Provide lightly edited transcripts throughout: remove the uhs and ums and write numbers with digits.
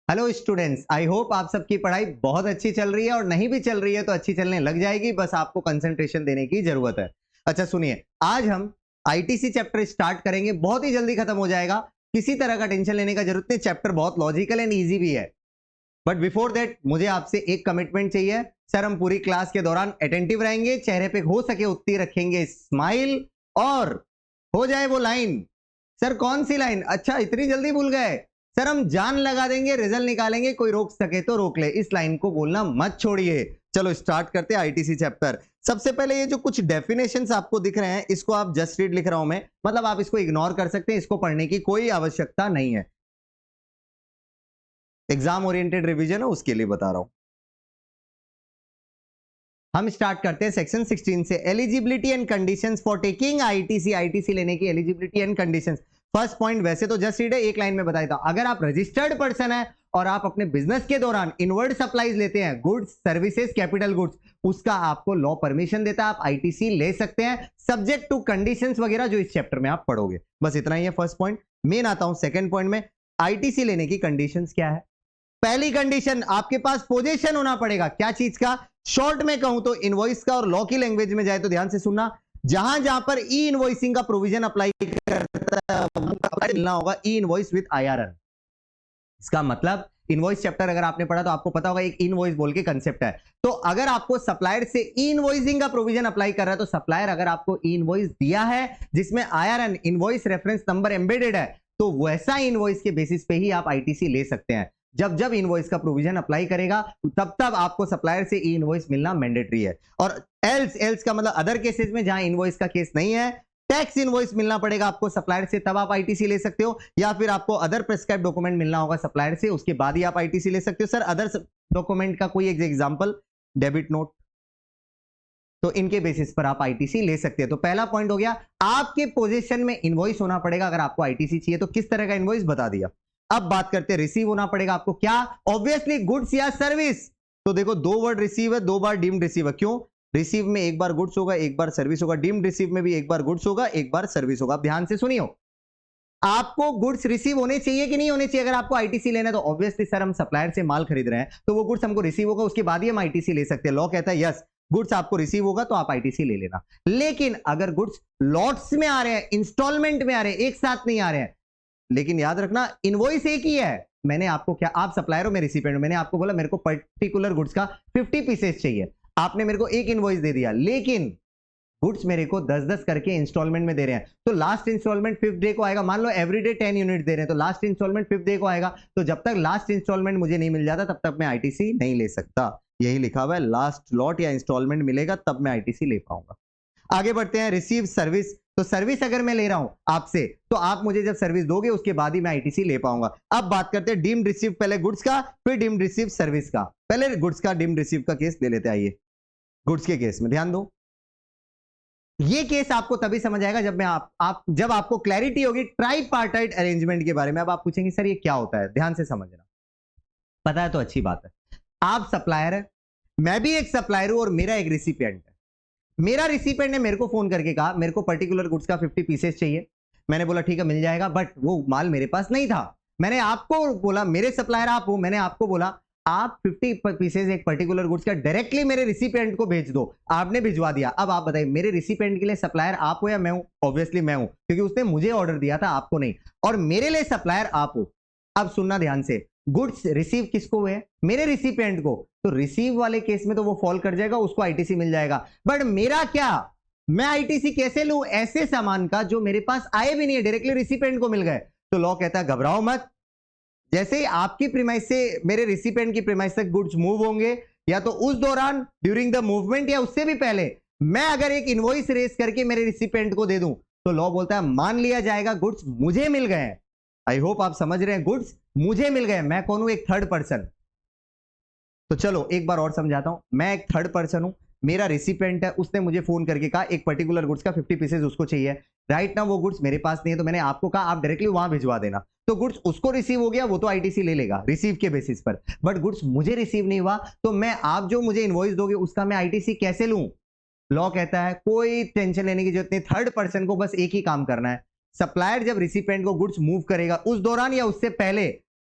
Hello students, I hope आप सबकी पढ़ाई बहुत अच्छी चल रही है और नहीं भी चल रही है तो अच्छी चलने लग जाएगी, बस आपको कंसंट्रेशन देने की जरूरत है। अच्छा सुनिए, आज हम आईटीसी चैप्टर स्टार्ट करेंगे, बहुत ही जल्दी खत्म हो जाएगा, किसी तरह का टेंशन लेने का जरूरत नहीं। चैप्टर बहुत लॉजिकल एंड ईजी भी है, बट बिफोर दैट मुझे आपसे एक कमिटमेंट चाहिए। सर, हम पूरी क्लास के दौरान अटेंटिव रहेंगे, चेहरे पे हो सके उतनी रखेंगे स्माइल, और हो जाए वो लाइन। सर कौन सी लाइन? अच्छा इतनी जल्दी भूल गए? सर हम जान लगा देंगे, रिजल्ट निकालेंगे, कोई रोक सके तो रोक ले, इस लाइन को बोलना मत छोड़िए। चलो स्टार्ट करते हैं आईटीसी चैप्टर। सबसे पहले ये जो कुछ डेफिनेशंस आपको दिख रहे हैं, इसको आप जस्ट रीड लिख रहा हूं मैं, मतलब आप इसको इग्नोर कर सकते हैं, इसको पढ़ने की कोई आवश्यकता नहीं है। एग्जाम ओरिएंटेड रिवीजन है, उसके लिए बता रहा हूं। हम स्टार्ट करते हैं सेक्शन 16 से, eligibility and conditions for taking ITC. ITC लेने की eligibility and conditions. First point वैसे तो जस्ट रीड है, एक लाइन में बताया था। अगर आप रजिस्टर्ड पर्सन है और आप अपने बिजनेस के दौरान इनवर्ड सप्लाईज लेते हैं, गुड्स सर्विसेज कैपिटल गुड्स, उसका आपको लॉ परमिशन देता है, आप आईटीसी ले सकते हैं, सब्जेक्ट टू कंडीशंस वगैरह जो इस चैप्टर में आप पढ़ोगे। बस इतना ही है फर्स्ट पॉइंट। मेन आता हूं सेकंड पॉइंट में, आईटीसी लेने की कंडीशंस क्या है। पहली कंडीशन, आपके पास पोजीशन होना पड़ेगा। क्या चीज का? शॉर्ट में कहूं तो इनवॉइस का, और लॉ की लैंग्वेज में जाए तो ध्यान से सुनना, जहां जहां पर ई इनवॉइसिंग का प्रोविजन अप्लाई करता है, मिलना होगा ई इनवॉइस विद आईआरएन। इसका मतलब इनवॉइस चैप्टर अगर आपने पढ़ा तो आपको पता होगा एक इनवॉइस बोल के कंसेप्ट है। तो अगर आपको सप्लायर से ई इनवॉइसिंग का प्रोविजन अप्लाई कर रहा है, तो सप्लायर अगर आपको ई इनवॉइस दिया है जिसमें IRN invoice reference number embedded है, तो वैसा इनवॉइस के बेसिस पे ही आप आईटीसी ले सकते हैं। जब जब इनवॉइस का प्रोविजन अप्लाई करेगा तब तब आपको सप्लायर से ई इनवॉइस मिलना मैंडेटरी है। और एल्स का मतलब अदर केसेस में जहां इनवॉइस का केस नहीं है, टैक्स इनवॉइस मिलना पड़ेगा आपको सप्लायर से, तब आप आईटीसी ले सकते हो, या फिर आपको अदर प्रेस्क्राइब डॉक्यूमेंट मिलना होगा सप्लायर से, उसके बाद ही आप आईटीसी ले सकते हो। सर अदर डॉक्यूमेंट का कोई एग्जांपल? डेबिट नोट, तो इनके बेसिस पर आप आईटीसी ले सकते हैं। तो पहला पॉइंट हो गया, आपके पोजीशन में इनवॉइस होना पड़ेगा अगर आपको आईटीसी चाहिए। तो किस तरह का इनवॉइस बता दिया। अब बात करते हैं, रिसीव होना पड़ेगा आपको। क्या? ऑब्वियसली गुड्स या सर्विस। तो देखो दो वर्ड रिसीव है, दो बार डीम्ड रिसीव है। क्यों? रिसीव में एक बार गुड्स होगा, एक बार सर्विस होगा, डीम्ड रिसीव में भी एक बार गुड्स होगा, एक बार सर्विस होगा। ध्यान से सुनियो, आपको गुड्स रिसीव होने चाहिए कि नहीं होने चाहिए? अगर आपको आईटीसी लेना है तो ऑब्वियसली सर हम सप्लायर से माल खरीद रहे हैं तो वो गुड्स हमको रिसीव होगा, उसके बाद ही हम आईटीसी ले सकते हैं। लॉ कहता है यस, गुड्स आपको रिसीव होगा तो आप आईटीसी ले लेना। लेकिन अगर गुड्स लॉट्स में आ रहे हैं, इंस्टॉलमेंट में आ रहे हैं, एक साथ नहीं आ रहे हैं, लेकिन याद रखना इनवॉइस एक ही है। मैंने आपको क्या, आप सप्लायर हो, मैं रिसिपिएंट, मैंने आपको बोला मेरे को पर्टिकुलर गुड्स का 50 पीसेस चाहिए, आपने मेरे को एक इनवॉइस दे दिया, लेकिन गुड्स मेरे को 10-10 करके इंस्टॉलमेंट में दे रहे हैं। तो लास्ट इंस्टॉलमेंट 5th डे को आएगा। मान लो एवरीडे 10 यूनिट दे रहे हैं, तो लास्ट इंस्टॉलमेंट 5th डे को आएगा। तो जब तक लास्ट इंस्टॉलमेंट मुझे नहीं मिल जाता तब तक मैं आईटीसी नहीं ले सकता। यही लिखा हुआ है, लास्ट लॉट या इंस्टॉलमेंट मिलेगा तब मैं आईटीसी ले पाऊंगा। आगे बढ़ते हैं, रिसीव सर्विस। तो सर्विस अगर मैं ले रहा हूं आपसे, तो आप मुझे जब सर्विस दोगे उसके बाद ही मैं आईटीसी ले पाऊंगा। अब बात करते हैं डीम्ड रिसीव, पहले गुड्स का फिर डीम्ड रिसीव सर्विस का। पहले गुड्स का डीम्ड रिसीव का केस ले लेते हैं। आइए गुड्स के केस में ध्यान दो, ये केस आपको तभी समझ आएगा जब मैं जब आपको क्लैरिटी होगी ट्राइपार्टाइट अरेंजमेंट के बारे में। अब आप पूछेंगे सर ये क्या होता है, ध्यान से समझना। पता है तो अच्छी बात है। आप सप्लायर है, मैं भी एक सप्लायर हूं और मेरा एक रिसिपिएंट है। मेरा रिसिपिएंट ने मेरे को फोन करके कहा मेरे को पर्टिकुलर गुड्स का 50 पीसेस चाहिए। मैंने बोला ठीक है मिल जाएगा, बट वो माल मेरे पास नहीं था। मैंने आपको बोला, मेरे सप्लायर आप हो, मैंने आपको बोला आप 50 पीसेस एक पर्टिकुलर गुड्स का डायरेक्टली मेरे रिसिपिएंट को भेज दो। आपने भिजवा दिया। अब आप बताइए मेरे रिसिपिएंट के लिए सप्लायर आप हो या मैं हूं? ऑब्वियसली मैं हूं, क्योंकि उसने मुझे ऑर्डर दिया था, आपको नहीं। और मेरे लिए सप्लायर आप हो। अब सुनना ध्यान से, गुड्स रिसीव किसको हुए? मेरे रिसिपिएंट को। तो रिसीव वाले केस में तो वो फॉल कर जाएगा, उसको आईटीसी मिल जाएगा। बट मेरा क्या, मैं आईटीसी कैसे लूं ऐसे सामान का जो मेरे पास आए भी नहीं है, डायरेक्टली रिसिपिएंट को मिल गए? तो लॉ कहता है घबराओ मत, जैसे ही आपकी प्रीमाइस से मेरे रिसिपिएंट की प्रीमाइस तक गुड्स मूव होंगे, या तो उस दौरान ड्यूरिंग द मूवमेंट या उससे भी पहले, मैं अगर एक इनवॉइस रेस करके मेरे रिसिपिएंट को दे दूं, तो लॉ बोलता है मान लिया जाएगा गुड्स मुझे मिल गए हैं। आई होप आप समझ रहे हैं, गुड्स मुझे मिल गए। मैं कौन हूं? एक थर्ड पर्सन। तो चलो एक बार और समझाता हूं, मैं एक थर्ड पर्सन हूं, मेरा रिसिपिएंट है, उसने मुझे फोन करके कहा एक पर्टिकुलर गुड्स का 50 पीसेस उसको चाहिए। राइट ना, वो गुड्स मेरे पास नहीं है, तो मैंने आपको कहा आप डायरेक्टली वहां भिजवा देना। तो गुड्स उसको रिसीव हो गया, वो तो आईटीसी ले लेगा रिसीव के बेसिस पर। बट गुड्स मुझे रिसीव नहीं हुआ, तो मैं, आप जो मुझे इनवॉइस दोगे उसका मैं आईटीसी कैसे लूं? लॉ कहता है कोई टेंशन लेने की जरूरत नहीं, थर्ड पर्सन को बस एक ही काम करना है। सप्लायर जब रिसिपिएंट को गुड्स मूव करेगा उस दौरान या उससे पहले,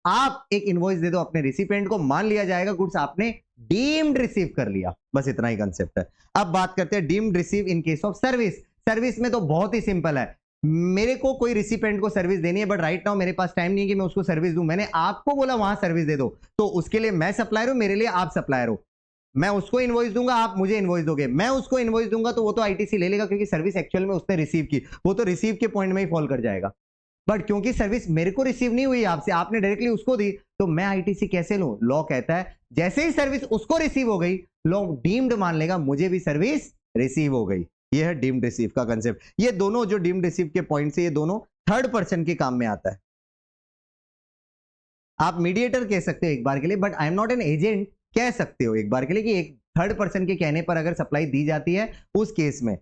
आप एक इनवॉइस दे दो अपने रिसिपेंट को, मान लिया जाएगा गुड्स आपने डीम्ड रिसीव कर लिया। बस इतना ही कंसेप्ट है। अब बात करते हैं deemed receive in case of service. Service में तो बहुत ही सिंपल है, मेरे को कोई रिसिपेंट को सर्विस देनी है, बट राइट नाउ मेरे पास टाइम नहीं है कि मैं उसको सर्विस दूं। मैंने आपको बोला वहां सर्विस दे दो, तो उसके लिए मैं सप्लायर हूं, मेरे लिए आप सप्लायर हो। मैं उसको इनवॉइस दूंगा, आप मुझे इनवॉइस दोगे। मैं उसको इनवॉइस दूंगा तो वो तो आईटीसी ले लेगा, क्योंकि सर्विस एक्चुअल में उसने रिसीव की, वो तो रिसीव के पॉइंट में ही फॉल कर जाएगा। बट क्योंकि सर्विस मेरे को रिसीव नहीं हुई आपसे, आपने डायरेक्टली उसको दी, तो मैं आईटीसी कैसे लूं? लॉ कहता है जैसे ही सर्विस उसको रिसीव हो गई, लॉ डीम्ड मान लेगा मुझे भी सर्विस रिसीव हो गई। ये है डीम्ड रिसीव का कंसेप्ट। ये दोनों जो डीम्ड रिसीव के पॉइंट से, ये दोनों थर्ड पर्सन के काम में आता है। आप मीडिएटर कह सकते हो एक बार के लिए, but I am not an agent कह सकते हो एक बार के लिए कि एक थर्ड पर्सन के कहने पर अगर सप्लाई दी जाती है, उस केस में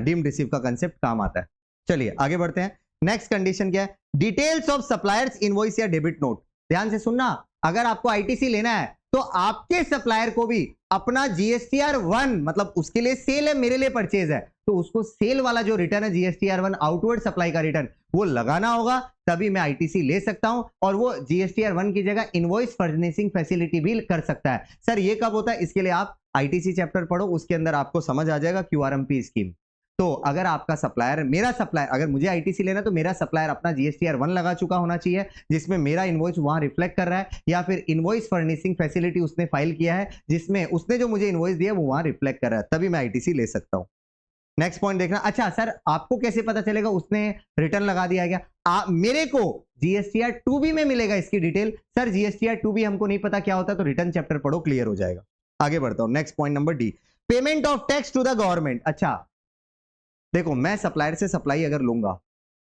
डीम्ड रिसीव का कंसेप्ट काम आता है। चलिए आगे बढ़ते हैं। नेक्स्ट कंडीशन क्या है? डिटेल्स ऑफ सप्लायर्स इनवॉइस या डेबिट नोट। ध्यान से सुनना, अगर आपको आईटीसी लेना है तो आपके सप्लायर को भी अपना जीएसटीआर 1, मतलब उसके लिए सेल है, मेरे लिए परचेज है, तो उसको सेल वाला जो रिटर्न है जीएसटीआर 1 आउटवर्ड सप्लाई का रिटर्न, वो लगाना होगा, तभी मैं आईटीसी ले सकता हूं। और वो जीएसटीआर 1 की जगह इनवॉइस फर्निशिंग फैसिलिटी भी कर सकता है। सर ये कब होता है? इसके लिए आप आईटीसी चैप्टर पढ़ो, उसके अंदर आपको समझ आ जाएगा क्यूआरएमपी स्कीम। तो अगर आपका सप्लायर, मेरा सप्लायर, अगर मुझे आईटीसी लेना तो मेरा सप्लायर अपना जीएसटीआर 1 लगा चुका होना चाहिए, जिसमें मेरा इनवॉइस वहां रिफ्लेक्ट कर रहा है, या फिर इनवॉइस फर्निशिंग फैसिलिटी उसने फाइल किया है जिसमें उसने जो मुझे इनवॉइस दिया वो वहां रिफ्लेक्ट कर रहा है, तभी मैं आईटीसी ले सकता हूं। नेक्स्ट पॉइंट देखना। अच्छा सर आपको कैसे पता चलेगा उसने रिटर्न लगा दिया क्या? मेरे को जीएसटीआर 2B में मिलेगा इसकी डिटेल। सर जीएसटीआर 2B हमको नहीं पता क्या होता, तो रिटर्न चैप्टर पढ़ो, क्लियर हो जाएगा। आगे बढ़ता हूं। Next point number D, payment of tax to the government. अच्छा देखो, मैं सप्लायर से सप्लाई अगर लूंगा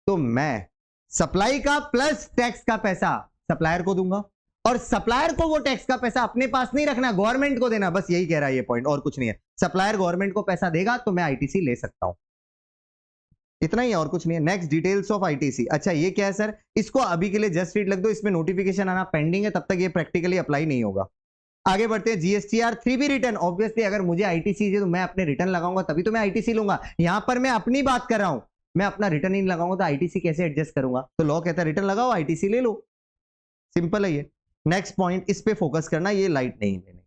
तो मैं सप्लाई का प्लस टैक्स का पैसा सप्लायर को दूंगा, और सप्लायर को वो टैक्स का पैसा अपने पास नहीं रखना, गवर्नमेंट को देना। बस यही कह रहा है ये पॉइंट, और कुछ नहीं है। सप्लायर गवर्नमेंट को पैसा देगा तो मैं आईटीसी ले सकता हूं, इतना ही है, और कुछ नहीं है। Next, details of ITC. अच्छा ये क्या है सर? इसको अभी के लिए जस्ट रीड लग दो, इसमें नोटिफिकेशन आना पेंडिंग है, तब तक ये प्रैक्टिकली अप्लाई नहीं होगा। आगे बढ़ते हैं। GSTR 3B return. ऑब्वियसली अगर मुझे आईटीसी तो मैं अपने रिटर्न लगाऊंगा तभी तो मैं आईटीसी लूंगा। यहां पर मैं अपनी बात कर रहा हूं, मैं अपना रिटर्न ही लगाऊंगा तो आईटीसी कैसे एडजस्ट करूंगा? तो लॉ कहता है रिटर्न लगाओ, आईटीसी ले लो, सिंपल है ये। नेक्स्ट पॉइंट, इस पे फोकस करना, ये लाइट नहीं देने।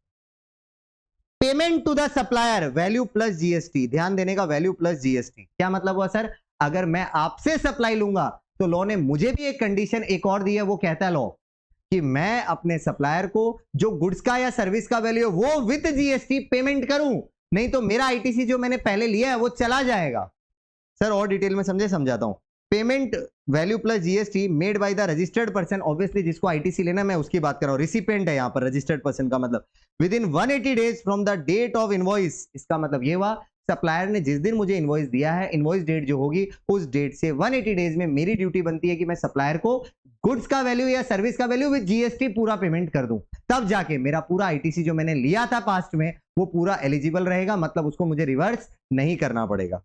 Payment to the supplier, value plus GST. ध्यान देने का, वैल्यू प्लस जीएसटी क्या मतलब हुआ सर? अगर मैं आपसे सप्लाई लूंगा तो लॉ ने मुझे भी एक कंडीशन एक और दी है, वो कहता है लॉ कि मैं अपने सप्लायर को जो गुड्स का या सर्विस का वैल्यू है वो विद जीएसटी पेमेंट करूं, नहीं तो मेरा आईटीसी जो मैंने पहले लिया है वो चला जाएगा। सर और डिटेल में समझाता हूं। Payment value plus GST made by the registered person, obviously जिसको आईटीसी लेना मैं उसकी बात कर रहा हूं। रिसिपेंट है यहां पर, रजिस्टर्ड पर्सन का मतलब within 180 days from the date of invoice. इसका मतलब ये हुआ सप्लायर ने जिस दिन मुझे इनवॉइस दिया है, इनवॉइस डेट जो होगी उस डेट से 180 डेज में मेरी ड्यूटी बनती है कि मैं सप्लायर को गुड्स का वैल्यू या सर्विस का वैल्यू विद जीएसटी पूरा पेमेंट कर दूं, तब जाके मेरा पूरा आईटीसी जो मैंने लिया था पास्ट में वो पूरा एलिजिबल रहेगा, मतलब उसको मुझे रिवर्स नहीं करना पड़ेगा।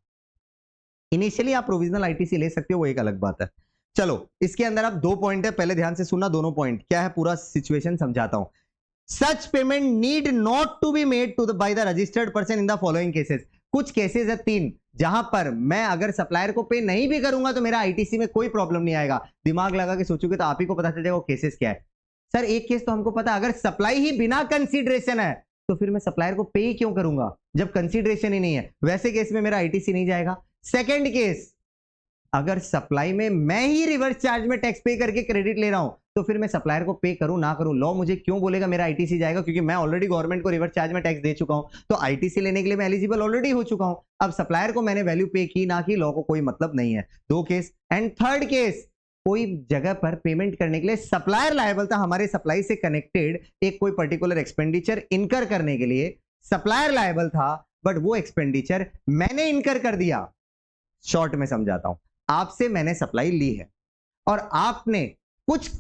इनिशियली आप प्रोविजनल आईटीसी ले सकते हो, वो एक अलग बात है। चलो इसके अंदर आप 2 पॉइंट है, पहले ध्यान से सुनना दोनों पॉइंट क्या है, पूरा सिचुएशन समझाता हूं। Such payment need not to be made to by the registered person in the following cases. कुछ केसेस है 3 जहां पर मैं अगर सप्लायर को पे नहीं भी करूंगा तो मेरा आईटीसी में कोई प्रॉब्लम नहीं आएगा। दिमाग लगा के सोचोगे तो आप ही को पता चल जाएगा वो केसेस क्या है। सर एक केस तो हमको पता, अगर सप्लाई ही बिना कंसीडरेशन है तो फिर मैं सप्लायर को पे ही क्यों करूंगा जब कंसीडरेशन ही नहीं है, वैसे केस में मेरा आईटीसी नहीं जाएगा। सेकंड केस, अगर सप्लाई में मैं ही रिवर्स चार्ज में टैक्स पे करके क्रेडिट ले रहा हूं तो फिर मैं सप्लायर को पे करूं ना करूं, लॉ मुझे क्यों बोलेगा मेरा आईटीसी जाएगा? क्योंकि मैं ऑलरेडी गवर्नमेंट को रिवर्स चार्ज में टैक्स दे चुका हूं, तो आईटीसी लेने के लिए मैं एलिजिबल ऑलरेडी हो चुका हूं। अब सप्लायर को मैंने वैल्यू पे की ना की, लॉ को कोई मतलब नहीं है। 2 केस। एंड थर्ड केस, कोई जगह पर पेमेंट करने के लिए सप्लायर लायबल था, हमारे सप्लाई से कनेक्टेड एक कोई पर्टिकुलर एक्सपेंडिचर इनकर करने के लिए सप्लायर लायबल था, बट वो एक्सपेंडिचर मैंने इनकर कर दिया। शॉर्ट में समझाता हूं, आपसे मैंने सप्लाई ली है और आपने कुछ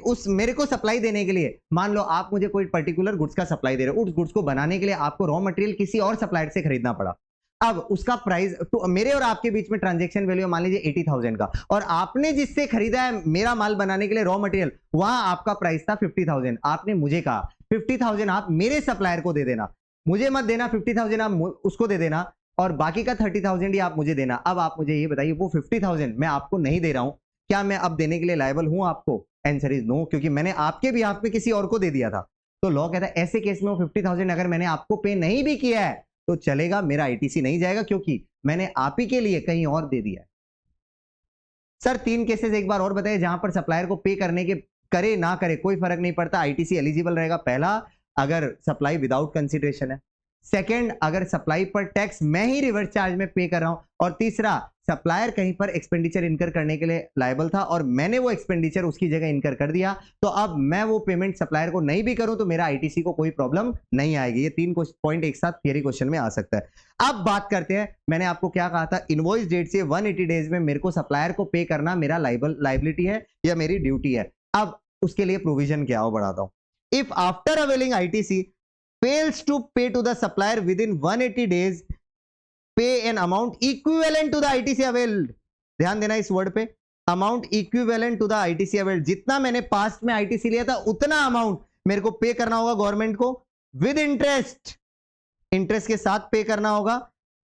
उस मेरे को सप्लाई देने के लिए, मान लो आप मुझे कोई पर्टिकुलर गुड्स का सप्लाई दे रहे हो, उस गुड्स को बनाने के लिए आपको रॉ मटेरियल किसी और सप्लायर से खरीदना पड़ा। अब उसका प्राइस तो मेरे और आपके बीच में ट्रांजैक्शन वैल्यू मान लीजिए 80,000 का, और आपने जिससे खरीदा है मेरा माल बनाने के लिए रॉ मटेरियल, वहां आपका प्राइस था 50,000। आपने मुझे कहा 50,000 आप मेरे सप्लायर को दे देना, मुझे मत देना, 50,000 आप उसको दे देना और बाकी का 30,000 ही आप मुझे देना। अब आप मुझे ये बताइए, वो 50,000 मैं आपको नहीं दे रहा हूं, क्या मैं अब देने के लिए लायबल हूं आपको? आंसर इज नो, क्योंकि मैंने आपके भी हाथ में किसी और को दे दिया था। तो लॉ कहता है ऐसे केस में वो 50,000 अगर मैंने आपको पे नहीं भी किया है तो चलेगा, मेरा आईटीसी नहीं जाएगा क्योंकि मैंने आप ही के लिए कहीं और दे दिया है। सर 3 केसेस एक बार और बताइए जहां पर सप्लायर को पे करने के करे ना करे कोई फर्क नहीं पड़ता, आईटीसी एलिजिबल रहेगा। पहला, अगर सप्लाई विदाउट कंसीडरेशन है। सेकंड, अगर सप्लाई पर टैक्स मैं ही रिवर्स चार्ज में पे कर रहा हूं। और तीसरा, सप्लायर कहीं पर एक्सपेंडिचर इनकर करने के लिए लायबल था और मैंने वो एक्सपेंडिचर उसकी जगह इनकर कर दिया, तो अब मैं वो पेमेंट सप्लायर को नहीं भी करूं तो मेरा आईटीसी को कोई प्रॉब्लम नहीं आएगी। ये 3 पॉइंट एक साथ थियरी क्वेश्चन में आ सकता है। अब बात करते हैं, मैंने आपको क्या कहा था, इनवॉइस डेट से 180 डेज में मेरे को सप्लायर को पे करना मेरा लाइबिलिटी है या मेरी ड्यूटी है। अब उसके लिए प्रोविजन क्या हो, बढ़ाता हूं। If after availing ITC fails to pay to the supplier within 180 days, pay an amount equivalent to the ITC availed। ध्यान देना इस वर्ड पे, amount equivalent to the ITC availed. जितना मैंने पास्ट में आईटीसी लिया था उतना अमाउंट मेरे को पे करना होगा गवर्नमेंट को विद इंटरेस्ट, इंटरेस्ट के साथ पे करना होगा।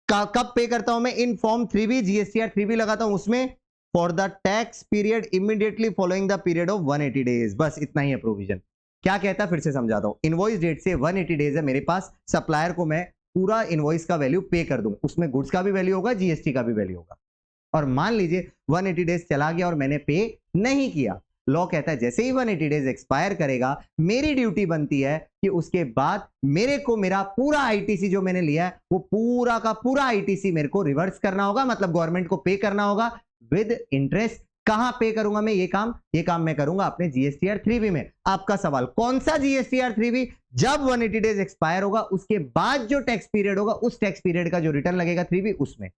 कब पे करता हूं मैं, in form 3B GSTR 3B लगाता हूं उसमें, for the tax period immediately following the period of 180 days. बस इतना ही है प्रोविजन। क्या कहता है फिर से समझाता हूं, इनवॉइस डेट से 180 डेज है मेरे पास, सप्लायर को मैं पूरा इनवॉइस का वैल्यू पे कर दूं, उसमें गुड्स का भी वैल्यू होगा, जीएसटी का भी वैल्यू होगा। और मान लीजिए 180 डेज चला गया और मैंने पे नहीं किया, लॉ कहता है जैसे ही 180 डेज एक्सपायर करेगा मेरी ड्यूटी बनती है कि उसके बाद मेरे को मेरा पूरा आईटीसी जो मैंने लिया है वो पूरा का पूरा आईटीसी मेरे को रिवर्स करना होगा, मतलब गवर्नमेंट को पे करना होगा विद इंटरेस्ट। कहां पे करूंगा मैं ये काम मैं करूंगा अपने जीएसटीआर 3B में। आपका सवाल, कौन सा जीएसटीआर 3B? जब 180 डेज एक्सपायर होगा उसके बाद जो टैक्स पीरियड होगा उस टैक्स पीरियड का जो रिटर्न लगेगा 3B उसमें।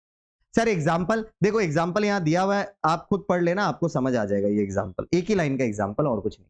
सर एग्जांपल देखो, एग्जांपल यहां दिया हुआ है, आप खुद पढ़ लेना, आपको समझ आ जाएगा। ये एग्जांपल एक ही लाइन का एग्जांपल और कुछ नहीं।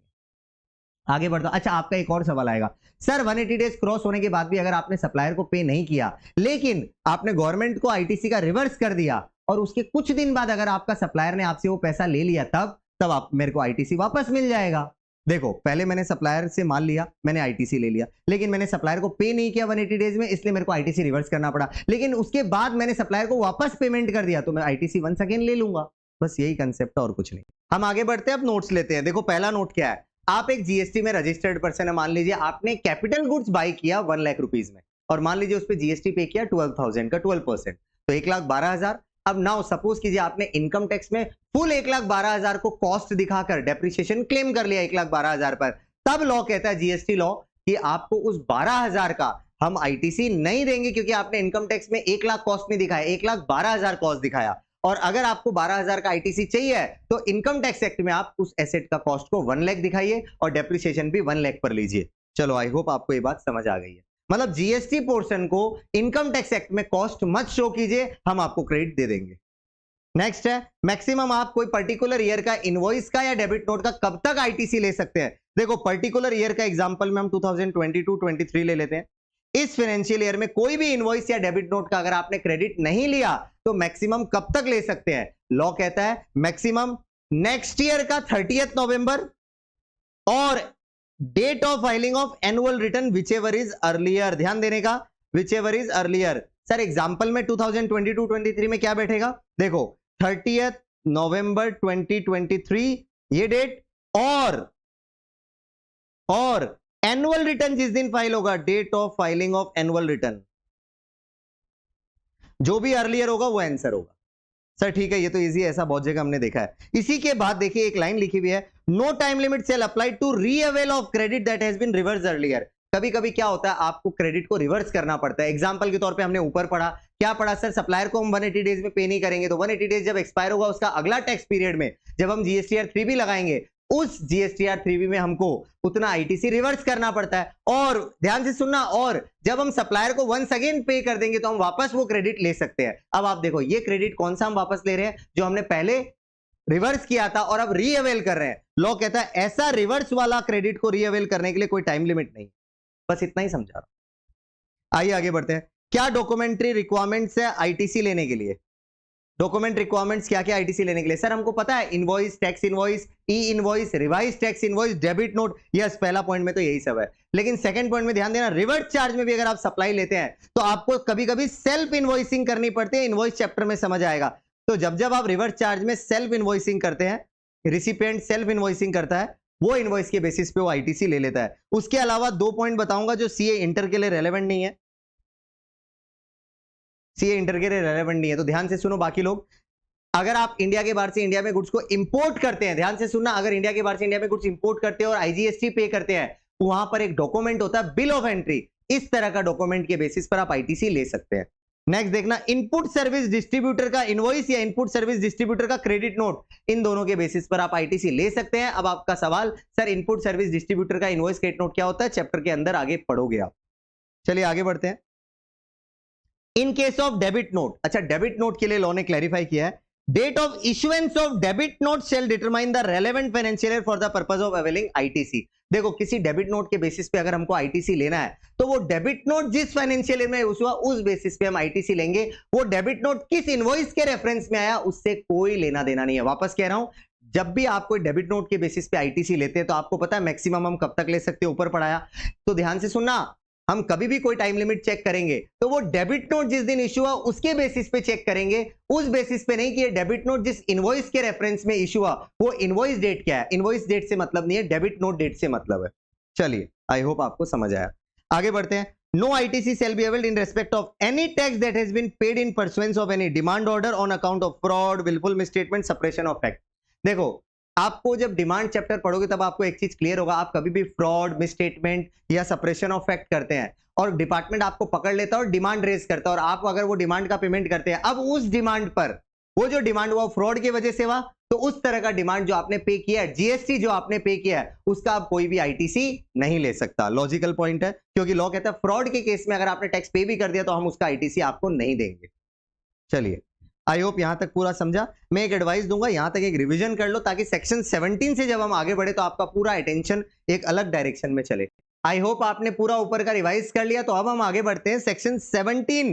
आगे बढ़ता। अच्छा, आपका एक और सवाल आएगा, सर 180 डेज क्रॉस होने के बाद भी अगर आपने सप्लायर को पे नहीं किया लेकिन आपने गवर्नमेंट को आईटीसी का रिवर्स कर दिया और उसके कुछ दिन बाद अगर आपका सप्लायर ने आपसे वो पैसा ले लिया तब आप मेरे को आईटीसी वापस मिल जाएगा। देखो, पहले मैंने सप्लायर से माल लिया, मैंने आईटीसी ले लिया, लेकिन मैंने सप्लायर को पे नहीं किया 180 डेज में, इसलिए मेरे को आईटीसी रिवर्स करना पड़ा। लेकिन उसके बाद मैंने सप्लायर को वापस पेमेंट कर दिया तो मैं आईटीसी वंस अगेन ले लूंगा। बस यही कंसेप्ट है और कुछ नहीं। हम आगे बढ़ते हैं, अब नोट्स लेते हैं। देखो, पहला नोट क्या है, आप एक जीएसटी में रजिस्टर्ड पर्सन है, मान लीजिए आपने कैपिटल गुड्स बाय किया 1 लाख रुपीज में और मान लीजिए उस पर जीएसटी पे किया 12,000 का 12%, तो 1,12,000। अब नाउ सपोज कीजिए आपने इनकम टैक्स में फुल 1,12,000 को कॉस्ट दिखाकर डेप्रिसिएशन क्लेम कर लिया 1,12,000 पर, तब लॉ कहता है, जीएसटी लॉ, कि आपको उस 12,000 का हम आईटीसी नहीं देंगे क्योंकि आपने इनकम टैक्स में 1 लाख कॉस्ट नहीं दिखाया, 1,12,000 कॉस्ट दिखाया। और अगर आपको 12,000 का आईटीसी चाहिए तो इनकम टैक्स एक्ट में आप उस एसेट का कॉस्ट को 1 लाख दिखाइए और डेप्रिसिएशन भी 1 लाख पर लीजिए। चलो, आई होप आपको ये बात समझ आ गई है। मतलब जीएसटी पोर्शन को इनकम टैक्स एक्ट में कॉस्ट मत शो कीजिए, हम आपको क्रेडिट दे देंगे। नेक्स्ट है, मैक्सिमम आप कोई पर्टिकुलर ईयर का इनवॉइस का या डेबिट नोट का कब तक आईटीसी ले सकते हैं। देखो, पर्टिकुलर ईयर का एग्जांपल में हम 2022-23 ले लेते हैं। इस फाइनेंशियल ईयर में कोई भी इनवॉइस या डेबिट नोट का अगर आपने क्रेडिट नहीं लिया तो मैक्सिमम कब तक ले सकते हैं। लॉ कहता है मैक्सिमम नेक्स्ट ईयर का 30 नवंबर और date of filing of annual return whichever is earlier. ध्यान देने का, whichever is earlier. Sir example में 2022-23 में क्या बैठेगा, देखो 30 नवंबर 2023 ये डेट, और एनुअल रिटर्न जिस दिन फाइल होगा, date of filing of annual return, जो भी अर्लियर होगा वो आंसर होगा। सर ठीक है, ये तो इजी है, ऐसा बहुत जगह हमने देखा है। इसी के बाद देखिए एक लाइन लिखी हुई है, no time limit shall apply to reavail of credit that has been reverse earlier. कभी कभी क्या होता है, आपको क्रेडिट को रिवर्स करना पड़ता है। एग्जांपल के तौर पे हमने ऊपर पढ़ा, क्या पढ़ा सर, सप्लायर को हम 180 डेज में पे नहीं करेंगे तो 180 डेज जब एक्सपायर होगा उसका अगला टैक्स पीरियड में जब हम जीएसटीआर 3B लगाएंगे, उस जीएसटीआर 3B में हमको उतना आईटीसी रिवर्स करना पड़ता है। और ध्यान से सुनना, और जब हम सप्लायर को वंस अगेन पे कर देंगे तो हम वापस वो क्रेडिट ले सकते हैं। अब आप देखो, ये क्रेडिट कौन सा हम वापस ले रहे हैं, जो हमने पहले रिवर्स किया था और अब रीअवेल कर रहे हैं। लॉ कहता है ऐसा रिवर्स वाला क्रेडिट को रीअवेल करने के लिए कोई टाइम लिमिट नहीं। बस इतना ही समझा रहा। आइए आगे बढ़ते हैं। क्या डॉक्यूमेंट्री रिक्वायरमेंट्स है आईटीसी लेने के लिए? डॉक्यूमेंट रिक्वायरमेंट्स क्या क्या आईटीसी लेने के लिए? सर हमको पता है, इनवॉइस, टैक्स इनवॉइस, ई invoice, revise tax invoice, debit note. Yes, पहला पॉइंट में तो यही सब है, लेकिन सेकंड पॉइंट में ध्यान देना, रिवर्स चार्ज में भी अगर आप सप्लाई लेते हैं तो आपको कभी कभी सेल्फ इनवॉइसिंग करनी पड़ती है। इनवॉइस चैप्टर में समझ आएगा। तो जब जब आप रिवर्स चार्ज में सेल्फ इनवॉइसिंग करते हैं रिसिपिएंट सेल्फ इनवॉइसिंग करता है, वो इनवॉइस के बेसिस पे वो आईटीसी ले लेता है। उसके अलावा 2 पॉइंट बताऊंगा जो सीए इंटर के लिए रेलेवेंट नहीं है, सीए इंटर के लिए रेलेवेंट नहीं है, तो ध्यान से सुनो बाकी लोग। अगर आप इंडिया के बाहर से इंडिया में गुड्स को इंपोर्ट करते हैं, ध्यान से सुनना, अगर इंडिया के बाहर से इंडिया में गुड्स इंपोर्ट करते हैं और आईजीएसटी पे करते हैं, तो वहां पर एक डॉक्यूमेंट होता है बिल ऑफ एंट्री, इस तरह का डॉक्यूमेंट के बेसिस पर आप आईटीसी ले सकते हैं। नेक्स्ट देखना, इनपुट सर्विस डिस्ट्रीब्यूटर का इनवॉइस या इनपुट सर्विस डिस्ट्रीब्यूटर का क्रेडिट नोट, इन दोनों के बेसिस पर आप आईटीसी ले सकते हैं। अब आपका सवाल, सर इनपुट सर्विस डिस्ट्रीब्यूटर का इनवॉइस क्रेडिट नोट क्या होता है, चैप्टर के अंदर आगे पढ़ोगे आप। चलिए आगे बढ़ते हैं। In case of debit note, अच्छा डेबिट नोट के लिए लॉ ने क्लैरिफाई किया है, date of issuance of debit note shall determine the relevant financial year for the purpose of availing ITC. देखो किसी डेबिट नोट के बेसिस पे अगर हमको आईटीसी लेना है, तो वो डेबिट नोट जिस फाइनेंशियल ईयर में यूज हुआ उस बेसिस पे हम आईटीसी लेंगे। वो डेबिट नोट किस इनवॉइस के रेफरेंस में आया उससे कोई लेना देना नहीं है। वापस कह रहा हूं, जब भी आप कोई डेबिट नोट के बेसिस पे आईटीसी लेते हैं तो आपको पता है मैक्सिमम हम कब तक ले सकते हैं, ऊपर पढ़ाया। तो ध्यान से सुनना, हम कभी भी कोई टाइम लिमिट चेक करेंगे तो वो डेबिट नोट जिस दिन इशू हुआ उसके बेसिस पे चेक करेंगे, उस बेसिस पे नहीं कि ये डेबिट नोट जिस इनवॉइस के रेफरेंस में इशू हुआ वो इनवॉइस डेट क्या है। इनवॉइस डेट से मतलब नहीं है, डेबिट नोट डेट से मतलब है। चलिए आई होप आपको समझ आया, आगे बढ़ते हैं। No ITC shall be availed in respect of any tax that has been paid in pursuance of any demand order on account of fraud, willful misstatement, suppression of fact। देखो आपको जब demand chapter पढ़ोगे तब आपको एक चीज clear होगा, आप कभी भी फ्रॉड, मिसस्टेटमेंट या सप्रेशन ऑफ फैक्ट करते हैं और डिपार्टमेंट आपको पकड़ लेता है और डिमांड रेज करता है, और आप अगर वो डिमांड का पेमेंट करते हैं, अब उस डिमांड पर वो जो डिमांड हुआ फ्रॉड की वजह से हुआ, तो उस तरह का डिमांड जो आपने पे किया है, जीएसटी जो आपने पे किया है, उसका आप कोई भी आईटीसी नहीं ले सकता। लॉजिकल पॉइंट है, क्योंकि लॉ कहता है फ्रॉड के केस में अगर आपने टैक्स पे भी कर दिया तो हम उसका आईटीसी आपको नहीं देंगे। चलिए आई होप यहां तक पूरा समझा। मैं एक एडवाइस दूंगा, यहां तक एक रिवीजन कर लो ताकि सेक्शन 17 से जब हम आगे बढ़े तो आपका पूरा अटेंशन एक अलग डायरेक्शन में चले। आई होप आपने पूरा ऊपर का रिवाइज कर लिया। तो अब हम आगे बढ़ते हैं section 17,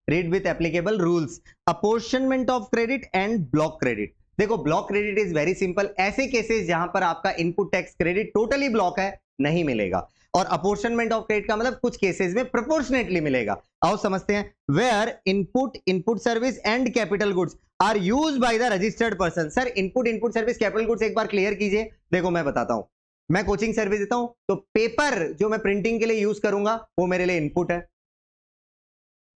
read with applicable rules, apportionment of credit and block credit. देखो block credit is very simple, ऐसे केसेस जहां पर आपका input tax credit totally block है नहीं मिलेगा, और अपॉर्शनमेंट ऑफ क्रेडिट का मतलब कुछ केसेस में प्रोपोर्शनेटली मिलेगा। आओ समझते हैं। Where input service and capital goods are used by the registered person. Sir input service capital goods एक बार क्लियर कीजिए। देखो मैं बताता हूं, मैं कोचिंग सर्विस देता हूं तो पेपर जो मैं प्रिंटिंग के लिए यूज करूंगा वो मेरे लिए इनपुट है,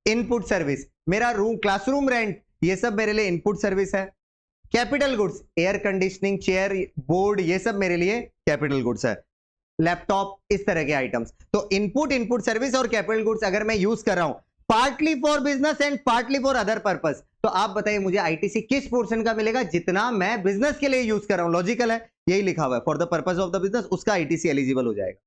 इनपुट सर्विस। मेरा रूम, क्लासरूम रेंट, ये सब मेरे लिए इनपुट सर्विस है। Capital goods, air conditioning, chair, board, ये सब मेरे लिए कैपिटल गुड्स है। लैपटॉप, इस तरह के आइटम्स। तो इनपुट सर्विस और कैपिटल गुड्स अगर मैं यूज कर रहा हूं partly for business and partly for other purpose, तो आप बताइए मुझे आईटीसी किस पोर्शन का मिलेगा, जितना मैं बिजनेस के लिए यूज कर रहा हूं। लॉजिकल है, यही लिखा हुआ है, for the purpose of the business, उसका आईटीसी एलिजिबल हो जाएगा।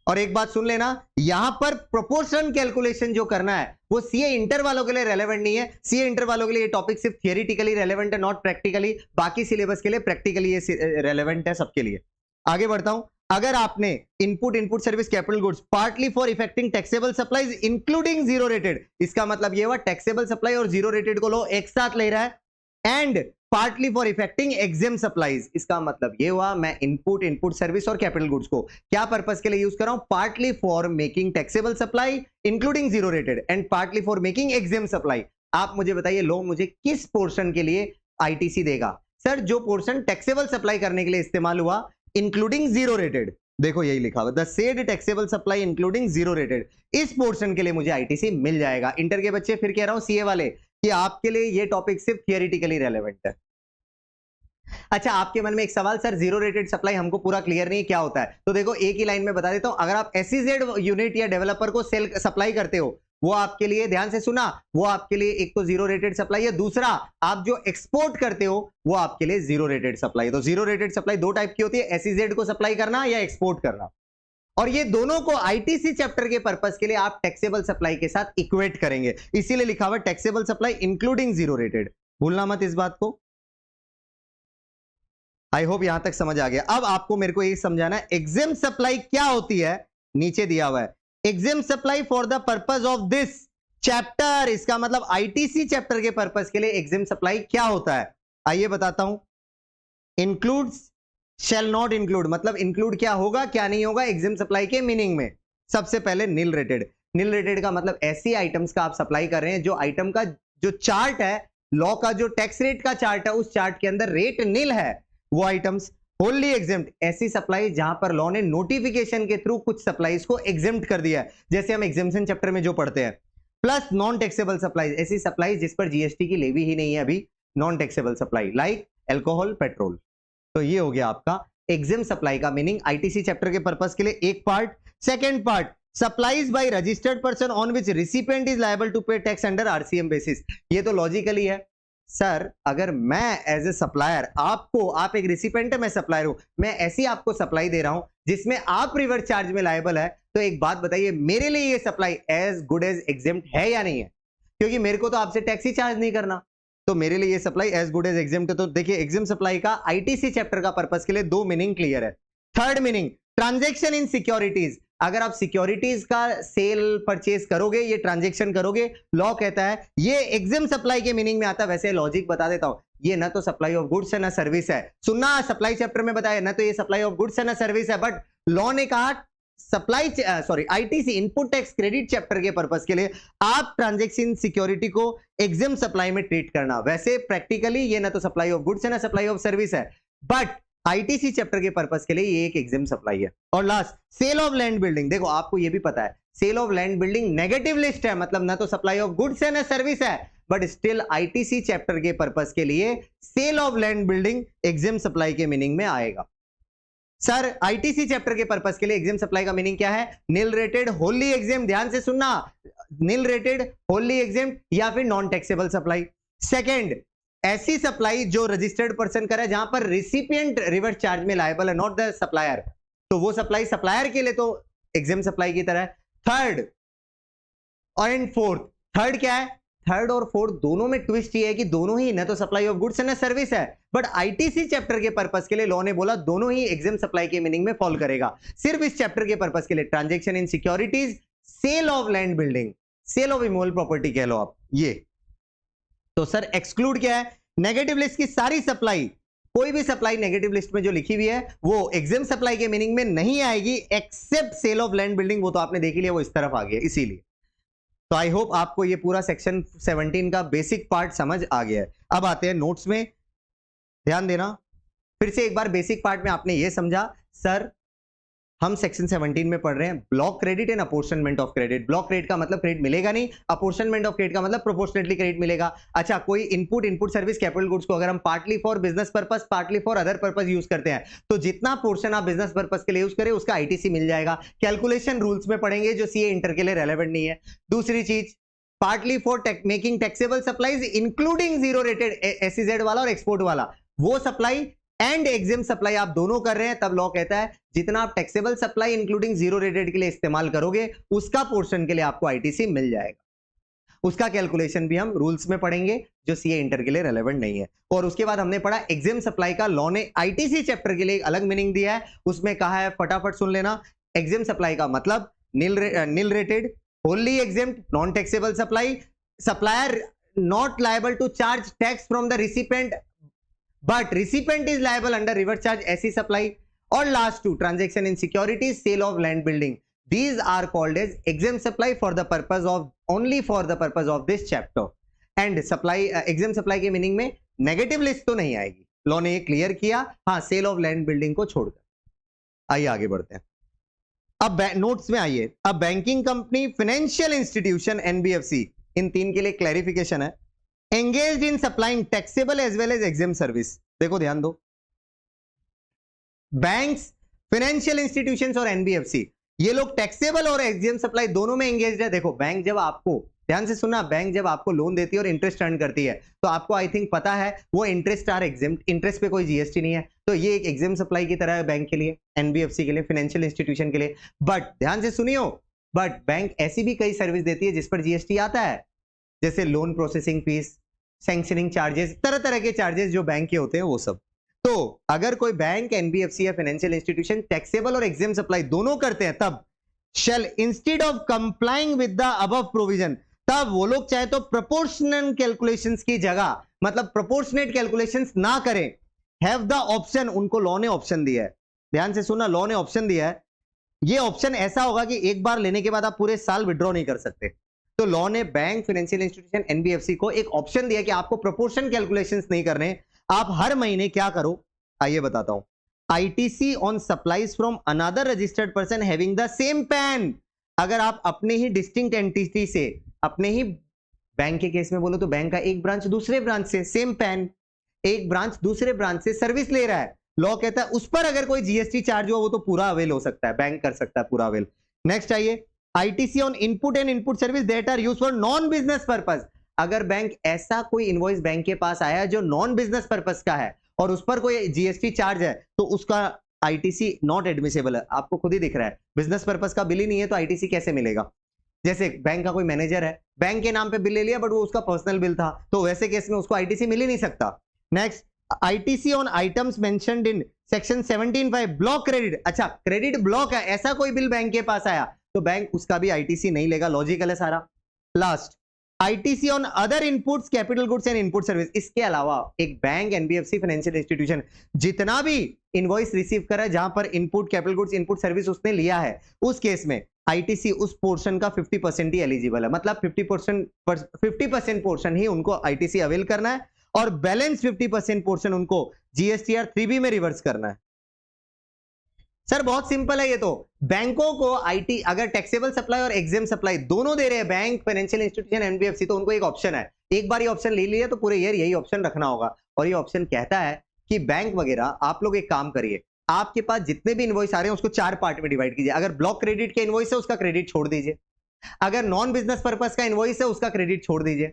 और एक बात सुन लेना, यहां पर प्रोपोर्शन कैलकुलेशन जो करना है वो सीए इंटर वालों के लिए रेलेवेंट नहीं है। सीए इंटर वालों के लिए ये टॉपिक सिर्फ थियरिटिकली रेलेवेंट है, नॉट प्रैक्टिकली। बाकी सिलेबस के लिए प्रैक्टिकली ये रेलेवेंट है सबके लिए। आगे बढ़ता हूं। अगर आपने input service capital goods partly for effecting taxable supplies including zero rated, इसका मतलब ये हुआ टैक्सेबल सप्लाई और जीरो रेटेड को लो एक साथ ले रहा है, and partly for effecting exempt supplies, इसका मतलब ये हुआ मैं इनपुट सर्विस और कैपिटल गुड्स को क्या पर्पस के लिए यूज कर रहा हूं, partly for making taxable supply including zero rated and partly for making exempt supply. आप मुझे बताइए लो मुझे किस पोर्शन के लिए आईटीसी देगा। सर जो पोर्शन टैक्सेबल सप्लाई करने के लिए इस्तेमाल हुआ इंक्लूडिंग जीरो रेटेड, देखो यही लिखा हुआ the said taxable supply including zero rated, इस पोर्शन के लिए मुझे आईटीसी मिल जाएगा। इंटर के बच्चे फिर कह रहा हूं सीए वाले कि आपके लिए ये टॉपिक सिर्फ थियरिटिकली रेलेवेंट है। अच्छा आपके मन में एक सवाल, सर जीरो रेटेड सप्लाई हमको पूरा क्लियर नहीं है क्या होता है, तो देखो एक ही लाइन में बता देता हूं। अगर आप एसईजेड यूनिट या डेवलपर को सेल सप्लाई करते हो, वो आपके लिए, ध्यान से सुना, वो आपके लिए एक तो जीरो रेटेड सप्लाई है, दूसरा आप जो एक्सपोर्ट करते हो वो आपके लिए जीरो रेटेड सप्लाई है। तो जीरो रेटेड सप्लाई दो टाइप की होती है, एसईजेड को सप्लाई करना या एक्सपोर्ट करना, और ये दोनों को आईटीसी चैप्टर के पर्पस के लिए आप टैक्सेबल सप्लाई के साथ इक्वेट करेंगे, इसीलिए लिखा हुआ taxable supply including zero rated. भूलना मत इस बात को। आई होप यहां तक समझ आ गया। अब आपको मेरे को ये समझाना है एग्जेम सप्लाई क्या होती है, नीचे दिया हुआ है exempt supply for the purpose of this chapter, इसका मतलब आईटीसी चैप्टर के पर्पस के लिए एग्जेम सप्लाई क्या होता है। आइए बताता हूं। इंक्लूड्स, शैल नॉट इंक्लूड, मतलब इंक्लूड क्या होगा क्या नहीं होगा एग्जेम सप्लाई के मीनिंग में। सबसे पहले नील रेटेड, नील रेटेड का मतलब ऐसी आइटम्स का आप सप्लाई कर रहे हैं जो आइटम का जो चार्ट है लॉ का जो टैक्स रेट का चार्ट है उस चार्ट के अंदर रेट नील है वो आइटम्स। होली एग्जेम्प्ट, ऐसी सप्लाई जहां पर लॉ ने नोटिफिकेशन के थ्रू कुछ सप्लाईज को एग्जेम्प्ट कर दिया है, जैसे हम एग्जेम्पशन चैप्टर में जो पढ़ते हैं। प्लस नॉन टैक्सेबल सप्लाई, ऐसी सप्लाई जिस पर जीएसटी की लेवी ही नहीं है अभी, non taxable supply like alcohol, petrol. तो ये हो गया आपका एग्जेम सप्लाई का मीनिंग आईटीसी चैप्टर के पर्पस के लिए एक part. Second part, supplies by registered person on which recipient is liable to pay tax under RCM basis. ये तो लॉजिकली है सर, अगर मैं एज ए सप्लायर आपको, आप एक रिसिपेंट है, मैं सप्लायर हूं, मैं ऐसी आपको सप्लाई दे रहा हूं जिसमें आप रिवर्स चार्ज में लायबल है, तो एक बात बताइए, मेरे लिए ये supply as good as exempt है या नहीं है? क्योंकि मेरे को तो आपसे टैक्स ही चार्ज नहीं करना, तो मेरे लिए ये supply as good as exempt है। तो देखिए एग्जेम्प्ट सप्लाई का आईटीसी चैप्टर का पर्पस के लिए दो मीनिंग क्लियर है। Third meaning, transaction in securities. अगर आप सिक्योरिटीज का सेल परचेज करोगे, ये ट्रांजैक्शन करोगे, लॉ कहता है ये एग्जेम्प्ट सप्लाई के मीनिंग में आता है। वैसे लॉजिक बता देता हूं, ये ना तो सप्लाई ऑफ गुड्स है ना सर्विस है। सुनना, सप्लाई चैप्टर में बताया ना तो ये सप्लाई ऑफ गुड्स है ना सर्विस है, बट लॉ ने कहा supply ITC input tax credit chapter के पर्पस के लिए आप ट्रांजैक्शन सिक्योरिटी को एग्जेम्प्ट सप्लाई में ट्रीट करना। वैसे प्रैक्टिकली ये ना तो सप्लाई ऑफ गुड्स है ना सप्लाई ऑफ सर्विस है, बट आईटीसी चैप्टर के पर्पस के लिए ये एक एग्जेम्प्ट सप्लाई है। और last, sale of land building. देखो आपको ये भी पता है sale of land building negative list है, मतलब ना तो सप्लाई ऑफ गुड्स है ना सर्विस है, बट स्टिल आईटीसी चैप्टर के पर्पस के लिए sale of land building exempt supply के मीनिंग में आएगा। सर आईटीसी चैप्टर के पर्पस के लिए एग्जेम्प्ट सप्लाई का मीनिंग क्या है? Nil rated, wholly exempt. ध्यान से सुनना, नील रेटेड, होली एग्जेम्प्ट या फिर नॉन टैक्सेबल सप्लाई। सेकंड, ऐसी सप्लाई जो रजिस्टर्ड पर्सन करे जहां पर रिसिपिएंट रिवर्स चार्ज में लायबल है, नॉट द सप्लायर, तो वो सप्लाई सप्लायर के लिए तो एग्जेम्प्ट सप्लाई की तरह है। थर्ड एंड फोर्थ, थर्ड क्या है? थर्ड और फोर्थ दोनों में ट्विस्ट ये है कि दोनों ही ना तो सप्लाई ऑफ गुड्स है ना सर्विस है, बट आईटीसी चैप्टर के पर्पस के लिए लॉ ने बोला दोनों ही एग्जेम्प्ट सप्लाई के मीनिंग में फॉल करेगा। सिर्फ इस चैप्टर के पर्पस के लिए transaction in securities, sale of land building, sale of immovable property कह लो आप, ये तो सर एक्सक्लूड क्या है? नेगेटिव लिस्ट की सारी सप्लाई, कोई भी सप्लाई नेगेटिव लिस्ट में जो लिखी हुई है वो एग्जेम्प्ट सप्लाई के मीनिंग में नहीं आएगी, except sale of land building. वो तो आपने देख लिया, वो इस तरफ आ गया इसीलिए। तो आई होप आपको ये पूरा सेक्शन 17 का बेसिक पार्ट समझ आ गया है। अब आते हैं नोट्स में, ध्यान देना। फिर से एक बार बेसिक पार्ट में आपने ये समझा सर हम सेक्शन 17 में पढ़ रहे हैं block credit and apportionment of credit. Block credit का मतलब क्रेडिट मिलेगा नहीं, अपोर्शनमेंट ऑफ क्रेडिट का मतलब प्रोपोर्शनेटली क्रेडिट मिलेगा। अच्छा, कोई इनपुट सर्विस कैपिटल गुड्स को अगर हम partly for business purpose, partly for other purpose use करते हैं, तो जितना पोर्शन आप बिजनेस पर्पस के लिए यूज करें उसका आईटीसी मिल जाएगा। कैलकुलेशन रूल्स में पढ़ेंगे जो सीए इंटर के लिए रेलेवेंट नहीं है। दूसरी चीज, partly for making taxable supplies including zero rated SEZ वाला और एक्सपोर्ट वाला, वो सप्लाई एंड एग्जेम्प्ट सप्लाई आप दोनों कर रहे हैं, तब लॉ कहता है जितना आप taxable supply including zero rated के लिए इस्तेमाल करोगे उसका पोर्शन के लिए आपको आईटीसी मिल जाएगा। उसका कैलकुलेशन भी हम रूल्स में पढ़ेंगे जो सीए इंटर के लिए रेलेवेंट नहीं है। और उसके बाद हमने पढ़ा एग्जेम्प्ट सप्लाई का लॉ ने आईटीसी चैप्टर के लिए एक अलग मीनिंग दिया है, उसमें कहा है, फटाफट सुन लेना। एग्जेम्प्ट सप्लाई का मतलब nil rated, wholly exempt, non taxable supply, supplier not liable to charge tax from the recipient but recipient is liable under reverse charge, ऐसी सप्लाई। और last two, transaction in securities, sale of land building, these are called as exempt supply for the purpose of, only for the purpose of this chapter। and supply exempt supply के meaning में negative list तो नहीं आएगी, law ने ये clear किया, हाँ cell of land building को छोड़कर। आइए आगे बढ़ते हैं। अब नोट्स में आइए, अब banking company, financial institution, NBFC, इन तीन के लिए क्लैरिफिकेशन है। engaged in supplying taxable as well as exempt service। देखो ध्यान दो, बैंक्स, फाइनेंशियल इंस्टीट्यूशंस और एनबीएफसी, ये लोग टैक्सेबल और एग्जेम्प्ट सप्लाई दोनों में एंगेज्ड है। देखो बैंक जब आपको, ध्यान से सुनना, बैंक जब आपको लोन देती है और इंटरेस्ट अर्न करती है, तो आपको आई थिंक पता है वो इंटरेस्ट आर एग्जेम्प्ट, इंटरेस्ट पे कोई जीएसटी नहीं है, तो ये एक एग्जेम्प्ट सप्लाई की तरह है बैंक के लिए, एनबीएफसी के लिए, फाइनेंशियल इंस्टीट्यूशन के लिए। बट ध्यान से सुनियो, बट बैंक ऐसी भी कई सर्विस देती है जिस पर जीएसटी आता है, जैसे loan processing fees, sanctioning charges, तरह तरह के चार्जेस जो बैंक के होते हैं वो सब। तो अगर कोई बैंक, एनबीएफसी या फाइनेंशियल इंस्टीट्यूशन टैक्सेबल और एग्जेम्प्ट सप्लाई दोनों करते हैं, तब shall instead of complying with the above provision, तब वो लोग चाहे तो प्रोपोर्शनल कैलकुलेशंस की जगह, मतलब प्रोपोर्शनेट कैलकुलेशंस ना करें, हैव द ऑप्शन, उनको लॉ ने ऑप्शन दिया है। ध्यान से सुनना, लॉ ने ऑप्शन दिया है। ये ऑप्शन ऐसा होगा कि एक बार लेने के बाद आप पूरे साल विड्रॉ नहीं कर सकते, तो लॉ ने बैंक, फाइनेंशियल इंस्टीट्यूशन, एनबीएफसी को एक ऑप्शन दिया कि आपको प्रोपोर्शन कैलकुलेशंस नहीं करने, आप हर महीने क्या करो, आइए बताता हूं। ITC on supplies from another registered person having the same pan. अगर आप अपने ही डिस्टिंक्ट एंटिटी से, अपने ही बैंक के केस में बोलो तो बैंक का एक ब्रांच दूसरे ब्रांच से, सेम पैन, एक ब्रांच दूसरे ब्रांच से सर्विस ले रहा है, लॉ कहता है उस पर अगर कोई जीएसटी चार्ज हो वो तो पूरा अवेल हो सकता है, बैंक कर सकता है पूरा अवेल। नेक्स्ट आइए, ITC on input and input service that are used for non business purpose. अगर बैंक ऐसा कोई इनवॉइस बैंक के पास आया जो नॉन बिजनेस पर्पस का है और उस पर कोई जीएसटी चार्ज है तो उसका आईटीसी नॉट एडमिसेबल है। आपको खुद ही दिख रहा है, बिजनेस पर्पस का बिल ही नहीं है तो आईटीसी कैसे मिलेगा। जैसे बैंक का कोई मैनेजर है, बैंक के नाम पे बिल ले लिया बट वो उसका पर्सनल बिल था, तो वैसे केस में उसको आईटीसी मिल ही नहीं सकता। Next, ITC on items mentioned in section 17(5) block credit. अच्छा, क्रेडिट ब्लॉक है, ऐसा कोई बिल बैंक के पास आया तो बैंक उसका भी आईटीसी नहीं लेगा, लॉजिकल है सारा। Last, ITC on other inputs, capital goods and input service. इसके अलावा एक बैंक, एनबीएफसी, फाइनेंशियल इंस्टीट्यूशन जितना भी इनवॉइस रिसीव करा जहां पर input, capital goods, input service उसने लिया है, उस केस में आईटीसी उस पोर्शन का 50% ही एलिजिबल है। मतलब 50% पोर्शन ही उनको आईटीसी अवेल करना है और बैलेंस 50% पोर्शन उनको जीएसटीआर 3B में रिवर्स करना है। सर बहुत सिंपल है ये तो। बैंकों को आईटी अगर टैक्सेबल सप्लाई और एग्जेम सप्लाई दोनों दे रहे हैं, बैंक, फाइनेंशियल इंस्टीट्यूशन, एनबीएफसी, तो उनको एक ऑप्शन है, एक बार ये ऑप्शन ले लिया तो पूरे ईयर यही ऑप्शन रखना होगा। और ये ऑप्शन कहता है कि बैंक वगैरह आप लोग एक काम करिए, आपके पास जितने भी इनवॉइस आ रहे हैं उसको 4 पार्ट में डिवाइड कीजिए। अगर ब्लॉक क्रेडिट के इनवॉइस है उसका क्रेडिट छोड़ दीजिए, अगर नॉन बिजनेस पर्पस का इनवॉइस है उसका क्रेडिट छोड़ दीजिए,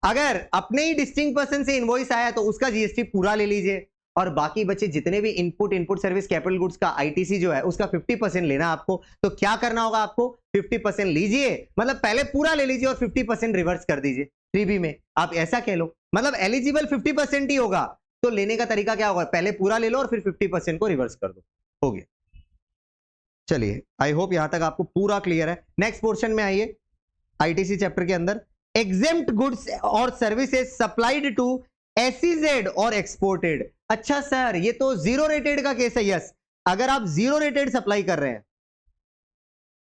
अगर अपने ही डिस्टिंक्ट पर्सन से इनवॉइस आया तो उसका जीएसटी पूरा ले लीजिए, और बाकी बचे जितने भी इनपुट सर्विस, कैपिटल गुड्स का आईटीसी जो है उसका 50% लेना आपको। तो क्या करना होगा आपको, 50% लीजिए, मतलब पहले पूरा ले लीजिए और 50% रिवर्स कर दीजिए 3B में, आप ऐसा कह लो। मतलब एलिजिबल 50% ही होगा, तो लेने का तरीका क्या होगा, पहले पूरा ले लो और फिर 50% को रिवर्स कर दो, हो गया। चलिए, आई होप यहां तक आपको पूरा क्लियर है। नेक्स्ट पोर्शन में आइए, आईटीसी चैप्टर के अंदर एग्जेम्प्ट गुड्स और सर्विसेज सप्लाइड टू एसईजेड और एक्सपोर्टेड। अच्छा सर, ये तो जीरो रेटेड का केस है। यस, अगर आप जीरो रेटेड सप्लाई कर रहे हैं,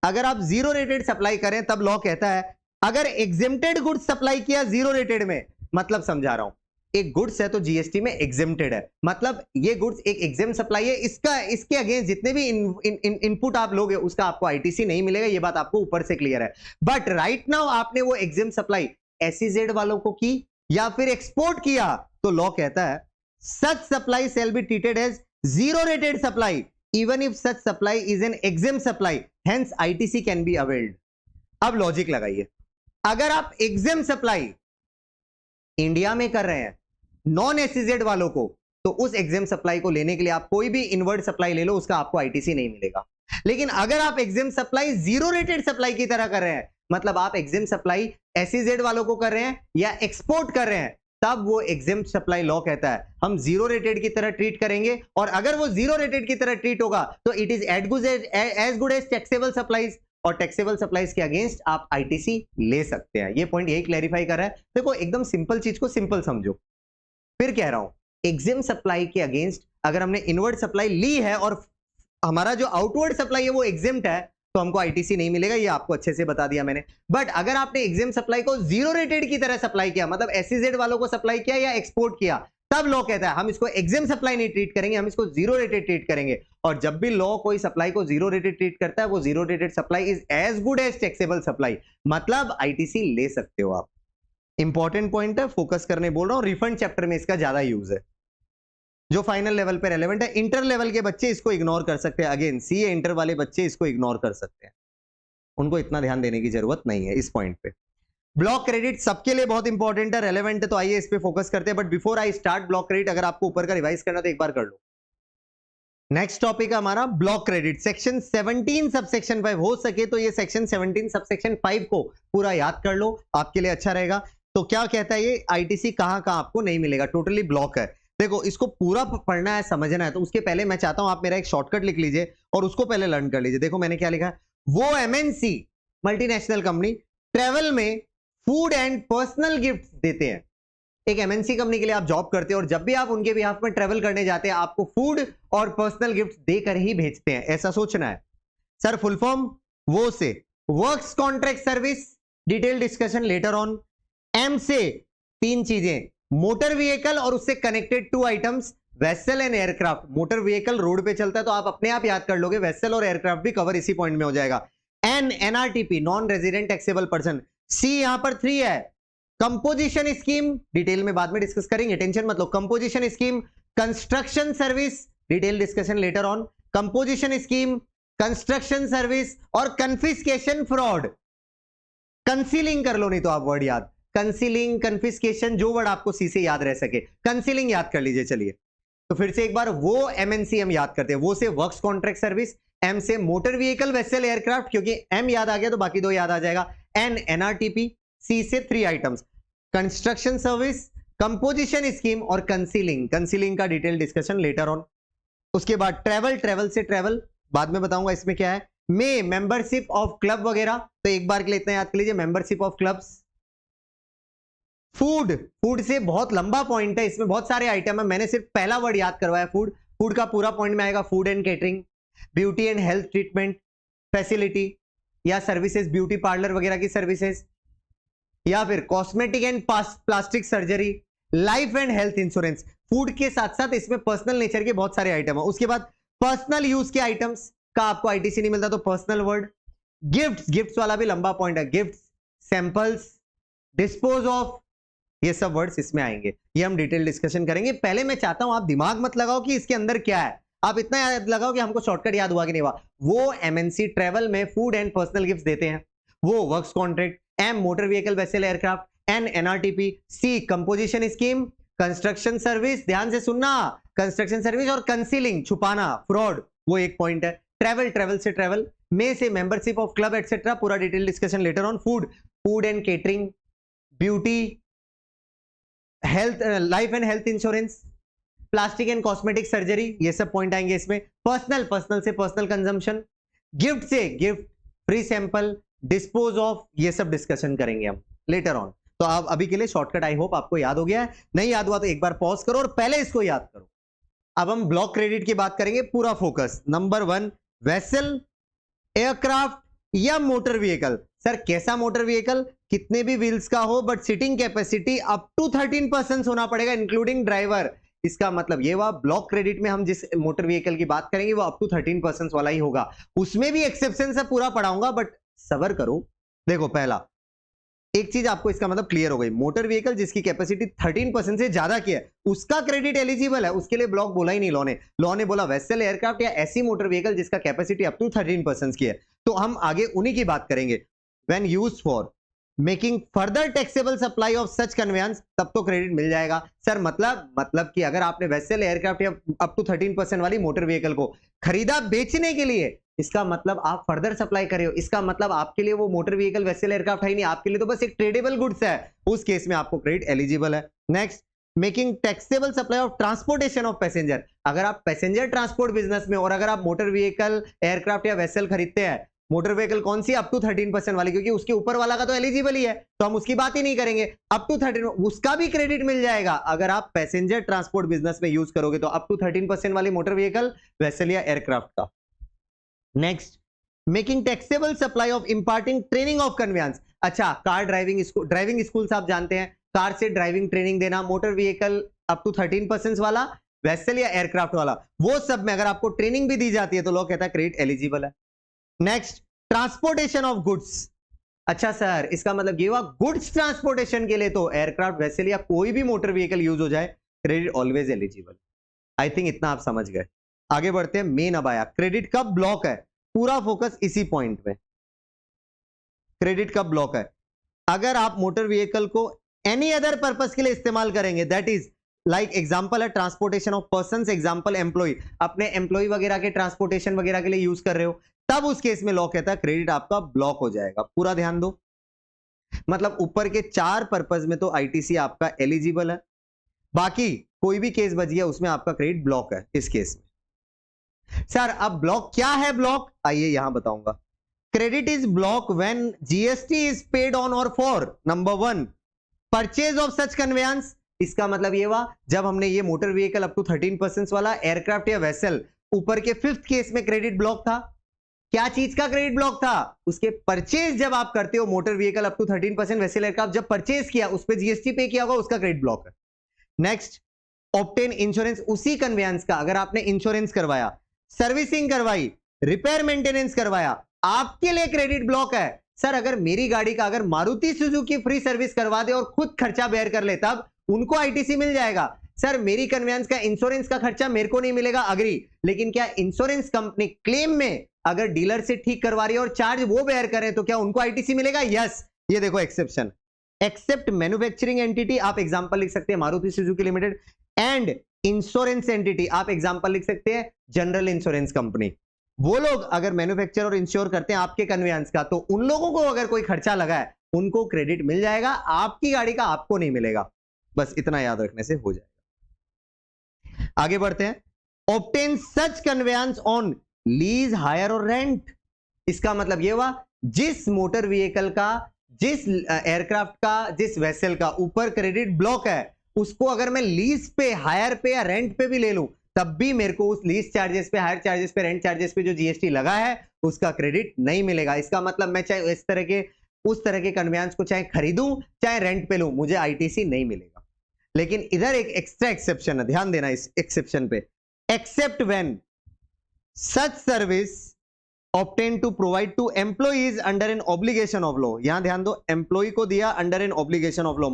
अगर आप जीरो रेटेड सप्लाई करें तब लॉ कहता है अगर एग्जेम्प्टेड गुड्स सप्लाई किया जीरो रेटेड में, मतलब समझा रहा हूं, एक गुड्स है तो जीएसटी में एग्जेम्प्टेड है, मतलब ये गुड्स एक एग्जेम सप्लाई है, इसके अगेंस्ट जितने भी इनपुट आप लोगे उसका आपको आईटीसी नहीं मिलेगा, ये बात आपको ऊपर से क्लियर है। बट राइट नाउ आपने वो एग्जेम सप्लाई एसईजेड वालों को की या फिर एक्सपोर्ट किया, तो लॉ कहता है such supply shall be treated as zero rated supply even if such supply is an exempt supply, hence ITC can be availed। अब लॉजिक लगाइए, अगर आप exempt सप्लाई इंडिया में कर रहे हैं नॉन एसईजेड वालों को, तो उस exempt सप्लाई को लेने के लिए आप कोई भी इनवर्ड सप्लाई ले लो, उसका आपको आईटीसी नहीं मिलेगा। लेकिन अगर आप exempt supply zero rated supply की तरह कर रहे हैं, मतलब आप exempt सप्लाई एसईजेड वालों को कर रहे हैं या एक्सपोर्ट कर रहे हैं, तब वो एग्जेम्प्ट सप्लाई लॉ कहता है हम जीरो रेटेड की तरह ट्रीट करेंगे। और अगर वो जीरो रेटेड की तरह ट्रीट होगा तो it is as good as taxable supplies, और टैक्सेबल सप्लाईज के अगेंस्ट आप आईटीसी ले सकते हैं। ये पॉइंट यही क्लैरिफाई कर रहा है। देखो, एकदम सिंपल चीज को सिंपल समझो। फिर कह रहा हूं, एग्जेम्प्ट सप्लाई के अगेंस्ट अगर हमने इनवर्ड सप्लाई ली है और हमारा जो आउटवर्ड सप्लाई है वो एग्जेम्प्ट है, तो हमको आईटीसी नहीं मिलेगा, ये आपको अच्छे से बता दिया मैंने। बट अगर आपने एग्जेम्प्ट सप्लाई को जीरो रेटेड की तरह सप्लाई किया, मतलब एसईजेड वालों को सप्लाई किया या एक्सपोर्ट किया, तब लॉ कहता है हम इसको एग्जेम्प्ट सप्लाई नहीं ट्रीट करेंगे, हम इसको जीरो रेटेड ट्रीट करेंगे। और जब भी लॉ कोई सप्लाई को जीरो रेटेड ट्रीट करता है, वो zero rated supply is as good as taxable supply, मतलब आईटीसी ले सकते हो आप। इंपॉर्टेंट पॉइंट है, फोकस करने बोल रहा हूं। रिफंड चैप्टर में इसका ज्यादा यूज है, जो फाइनल लेवल पे रेलेवेंट है। इंटर लेवल के बच्चे इसको इग्नोर कर सकते हैं, अगेन सीए इंटर वाले बच्चे इसको इग्नोर कर सकते हैं, उनको इतना ध्यान देने की जरूरत नहीं है इस पॉइंट पे। ब्लॉक क्रेडिट सबके लिए बहुत इंपॉर्टेंट है, रेलेवेंट है, तो आइए इस पे फोकस करते हैं। But before I start block credit, अगर आपको ऊपर का रिवाइज करना तो एक बार कर लो। नेक्स्ट टॉपिक है हमारा ब्लॉक क्रेडिट, सेक्शन 17 सबसेक्शन 5। हो सके तो ये सेक्शन 17 सबसेक्शन 5 को पूरा याद कर लो, आपके लिए अच्छा रहेगा। तो क्या कहता है ये, आईटीसी कहां कहां आपको नहीं मिलेगा, टोटली ब्लॉक है। देखो, इसको पूरा पढ़ना है, समझना है, तो उसके पहले मैं चाहता हूं आप मेरा एक शॉर्टकट लिख लीजिए और उसको पहले लर्न कर लीजिए। देखो मैंने क्या लिखा है, वो एमएनसी मल्टीनेशनल कंपनी ट्रेवल में फूड एंड पर्सनल गिफ्ट्स देते हैं। एक एमएनसी कंपनी के लिए आप जॉब करते हैं और जब भी आप उनके बिहाफ में ट्रेवल करने जाते हैं, आपको फूड और पर्सनल गिफ्ट्स देकर ही भेजते हैं, ऐसा सोचना है। सर फुल फॉर्म, वो से works contract service detail discussion later on. एम से 3 चीजें, मोटर व्हीकल और उससे connected 2 items, vessel and aircraft. Motor vehicle road पे चलता है तो आप अपने आप याद कर लोगे, वेसल और एयरक्राफ्ट भी कवर इसी पॉइंट में हो जाएगा। N NRTP, non resident taxable person. C यहां पर 3 है, कंपोजिशन स्कीम, डिटेल में बाद में डिस्कस करेंगे, टेंशन मत लो। Composition scheme, construction service, detail discussion later on. Composition scheme, construction service और कन्फिस्केशन फ्रॉड। कंसीलिंग कर लो नहीं तो आप वर्ड याद, कंसीलिंग, कन्फिस्केशन, जो वर्ड आपको सी से याद रह सके, कंसीलिंग याद कर लीजिए। चलिए तो फिर से एक बार वो एमएनसी हम याद करते हैं, वो से वर्क्स कॉन्ट्रैक्ट सर्विस, एम से मोटर व्हीकल वेसल एयरक्राफ्ट, क्योंकि एम याद आ गया तो बाकी 2 याद आ जाएगा। एन एनआरटीपी, सी से 3 items, construction service, composition scheme और कंसीलिंग। कंसीलिंग का डिटेल डिस्कशन लेटर ऑन। उसके बाद ट्रेवल, ट्रेवल से ट्रेवल बाद में बताऊंगा इसमें क्या है। में मेंबरशिप ऑफ क्लब वगैरह, तो एक बार के लिए इतना याद कर लीजिए, membership of clubs. Food, food से बहुत लंबा पॉइंट है, इसमें बहुत सारे आइटम है, मैंने सिर्फ पहला वर्ड याद करवाया फूड। फूड का पूरा पॉइंट में आएगा food and catering, beauty and health treatment facility या सर्विसेज, ब्यूटी पार्लर वगैरह की सर्विसेज, या फिर cosmetic and plastic surgery, life and health insurance. Food के साथ साथ इसमें पर्सनल नेचर के बहुत सारे आइटम है। उसके बाद पर्सनल यूज के आइटम्स का आपको आईटीसी नहीं मिलता तो पर्सनल वर्ड। गिफ्ट्स, गिफ्ट्स वाला भी लंबा पॉइंट है, गिफ्ट्स, सैंपल्स, डिस्पोज ऑफ, ये सब वर्ड्स इसमें आएंगे, ये हम डिटेल डिस्कशन करेंगे। पहले मैं चाहता हूं आप दिमाग मत लगाओ कि इसके अंदर क्या है, आप इतना याद लगाओ कि हमको शॉर्टकट याद हुआ कि नहीं हुआ। वो एमएनसी ट्रेवल में फूड एंड पर्सनल गिफ्ट्स देते हैं, वो works contract, M motor vehicle vessel aircraft, N NRTP, C composition scheme, construction service, ध्यान से सुनना, कंस्ट्रक्शन सर्विस और कंसीलिंग, छुपाना, फ्रॉड, वो एक पॉइंट है। ट्रेवल, ट्रेवल से ट्रेवल, में से मेंबरशिप ऑफ क्लब एटसेट्रा, पूरा detail discussion later on. Food, food and catering, beauty, health, life and health insurance, plastic and cosmetic surgery, ये सब पॉइंट आएंगे इसमें। पर्सनल, पर्सनल से पर्सनल कंजम्पशन, गिफ्ट से gift, free sample, dispose of, ये सब discussion करेंगे हम लेटर ऑन। तो आप अभी के लिए शॉर्टकट आई होप आपको याद हो गया है, नहीं याद हुआ तो एक बार पॉज करो और पहले इसको याद करो। अब हम ब्लॉक क्रेडिट की बात करेंगे, पूरा फोकस। नंबर 1, वेसल, एयरक्राफ्ट या मोटर व्हीकल। सर कैसा मोटर व्हीकल, कितने भी व्हील्स का हो but seating capacity up to 13% होना पड़ेगा इंक्लूडिंग ड्राइवर। इसका मतलब ये हुआ ब्लॉक क्रेडिट में हम जिस मोटर व्हीकल की बात करेंगे वो अप टू 13% वाला ही होगा, उसमें भी एक्सेप्शन से पूरा पढ़ाऊंगा बट सबर करो। देखो पहला एक चीज आपको इसका मतलब क्लियर हो गई, मोटर व्हीकल जिसकी कैपेसिटी 13% से ज्यादा की है उसका क्रेडिट एलिजिबल है, उसके लिए ब्लॉक बोला ही नहीं लॉ ने बोला वेसल एयरक्राफ्ट या ऐसी मोटर व्हीकल जिसका कैपेसिटी अप टू 13% की है। तो हम आगे उन्हीं की बात करेंगे। When used for making further taxable supply of such conveyance, तब तो क्रेडिट मिल जाएगा। सर मतलब कि अगर आपने वेसल एयरक्राफ्ट या अप टू 13% वाली मोटर व्हीकल को खरीदा बेचने के लिए, इसका मतलब आप फर्दर सप्लाई कर रहे हो, इसका मतलब आपके लिए वो मोटर व्हीकल वेसल एयरक्राफ्ट है ही नहीं, आपके लिए तो बस एक ट्रेडेबल गुड्स है, उस केस में आपको क्रेडिट एलिजिबल है। Next, making taxable supply of transportation of passenger, अगर आप पैसेंजर ट्रांसपोर्ट बिजनेस में और अगर आप मोटर व्हीकल एयरक्राफ्ट या वेसल खरीदते हैं, मोटर व्हीकल कौन सी, अप टू 13% वाली, क्योंकि उसके ऊपर वाला का तो एलिजिबल ही है तो हम उसकी बात ही नहीं करेंगे। अप टू 13 उसका भी क्रेडिट मिल जाएगा अगर आप पैसेंजर ट्रांसपोर्ट बिजनेस में यूज करोगे, तो अप टू 13% वाली मोटर व्हीकल वेसल या एयरक्राफ्ट का। Next, making taxable supply of imparting training of conveyance. अच्छा, कार ड्राइविंग स्कूल आप जानते हैं, कार से ड्राइविंग ट्रेनिंग देना, मोटर व्हीकल अप टू 13% वाला, वेसल या एयरक्राफ्ट वाला, वो सब में अगर आपको ट्रेनिंग भी दी जाती है तो लोग कहता है क्रेडिट एलिजिबल है। Next, transportation of goods. अच्छा सर इसका मतलब ये हुआ गुड्स ट्रांसपोर्टेशन के लिए तो एयरक्राफ्ट, वेसल या कोई भी मोटर व्हीकल यूज हो जाए, credit always eligible. I think इतना आप समझ गए। आगे बढ़ते हैं, मेन अब आया क्रेडिट कब ब्लॉक है, पूरा फोकस इसी पॉइंट पे। क्रेडिट कब ब्लॉक है, अगर आप मोटर व्हीकल को एनी अदर पर्पस के लिए इस्तेमाल करेंगे, दैट इज लाइक एग्जांपल है transportation of persons, example employee, अपने एम्प्लॉय वगैरह के ट्रांसपोर्टेशन वगैरह के लिए यूज कर रहे हो, तब उस केस में लॉ कहता है क्रेडिट आपका ब्लॉक हो जाएगा। पूरा ध्यान दो, मतलब ऊपर के 4 पर्पस में तो आईटीसी आपका एलिजिबल है, बाकी कोई भी केस बच गया उसमें आपका क्रेडिट ब्लॉक है इस केस में। सर अब ब्लॉक क्या है, ब्लॉक आइए यहां बताऊंगा। Credit is block when GST is paid on और for number 1 purchase of such conveyance. इसका मतलब ये हुआ जब हमने ये मोटर व्हीकल अप टू 13% वाला एयरक्राफ्ट या वेसल, ऊपर के 5th केस में क्रेडिट ब्लॉक था, क्या चीज का क्रेडिट ब्लॉक था? उसके परचेज जब आप करते हो motor vehicle up to 13% vessel aircraft जब परचेज किया उस पर जीएसटी पे किया होगा, उसका क्रेडिट ब्लॉक है। नेक्स्ट, ऑब्टेन इंश्योरेंस, उसी कन्वेंस का अगर आपने इंश्योरेंस करवाया, सर्विसिंग करवाई, रिपेयर मेंटेनेंस करवाया, आपके लिए क्रेडिट ब्लॉक है। सर अगर मेरी गाड़ी का अगर मारुति सुजुकी फ्री सर्विस करवा दे और खुद खर्चा बेयर कर ले तब उनको आईटीसी मिल जाएगा। सर मेरी कन्वेंस का इंश्योरेंस का खर्चा मेरे को नहीं मिलेगा, अग्री, लेकिन क्या इंश्योरेंस कंपनी क्लेम में अगर डीलर से ठीक करवा रही है और चार्ज वो बेयर करें तो क्या उनको आईटीसी मिलेगा? यस। ये देखो एक्सेप्शन, एक्सेप्ट मैन्युफैक्चरिंग एंटिटी, आप एग्जांपल लिख सकते हैं Maruti Suzuki limited, and insurance entity आप एग्जांपल लिख सकते हैं जनरल इंश्योरेंस कंपनी। वो लोग अगर मैन्युफैक्चर और इंश्योर करते हैं आपके कन्वेंस का तो उन लोगों को अगर कोई खर्चा लगा है उनको क्रेडिट मिल जाएगा, आपकी गाड़ी का आपको नहीं मिलेगा। बस इतना याद रखने से हो जाएगा। आगे बढ़ते हैं। Obtain such conveyance on lease, hire और रेंट। इसका मतलब यह हुआ जिस मोटर व्हीकल का, जिस एयरक्राफ्ट का, जिस वेसल का ऊपर क्रेडिट ब्लॉक है उसको अगर मैं लीज पे, हायर पे या रेंट पे भी ले लूं तब भी मेरे को उस लीज चार्जेस पे, हायर चार्जेस पे, रेंट चार्जेस पे जो जीएसटी लगा है उसका क्रेडिट नहीं मिलेगा। इसका मतलब मैं चाहे इस तरह के उस तरह के कन्वेंस को चाहे खरीदूं चाहे रेंट पे लूं मुझे आईटीसी नहीं मिलेगा। लेकिन इधर एक एक्स्ट्रा एक्सेप्शन है, ध्यान देना इस एक्सेप्शन पे। Except when such service obtain to provide to employees under an obligation of law. यहां ध्यान दो, एम्प्लॉय को दिया under an obligation of law,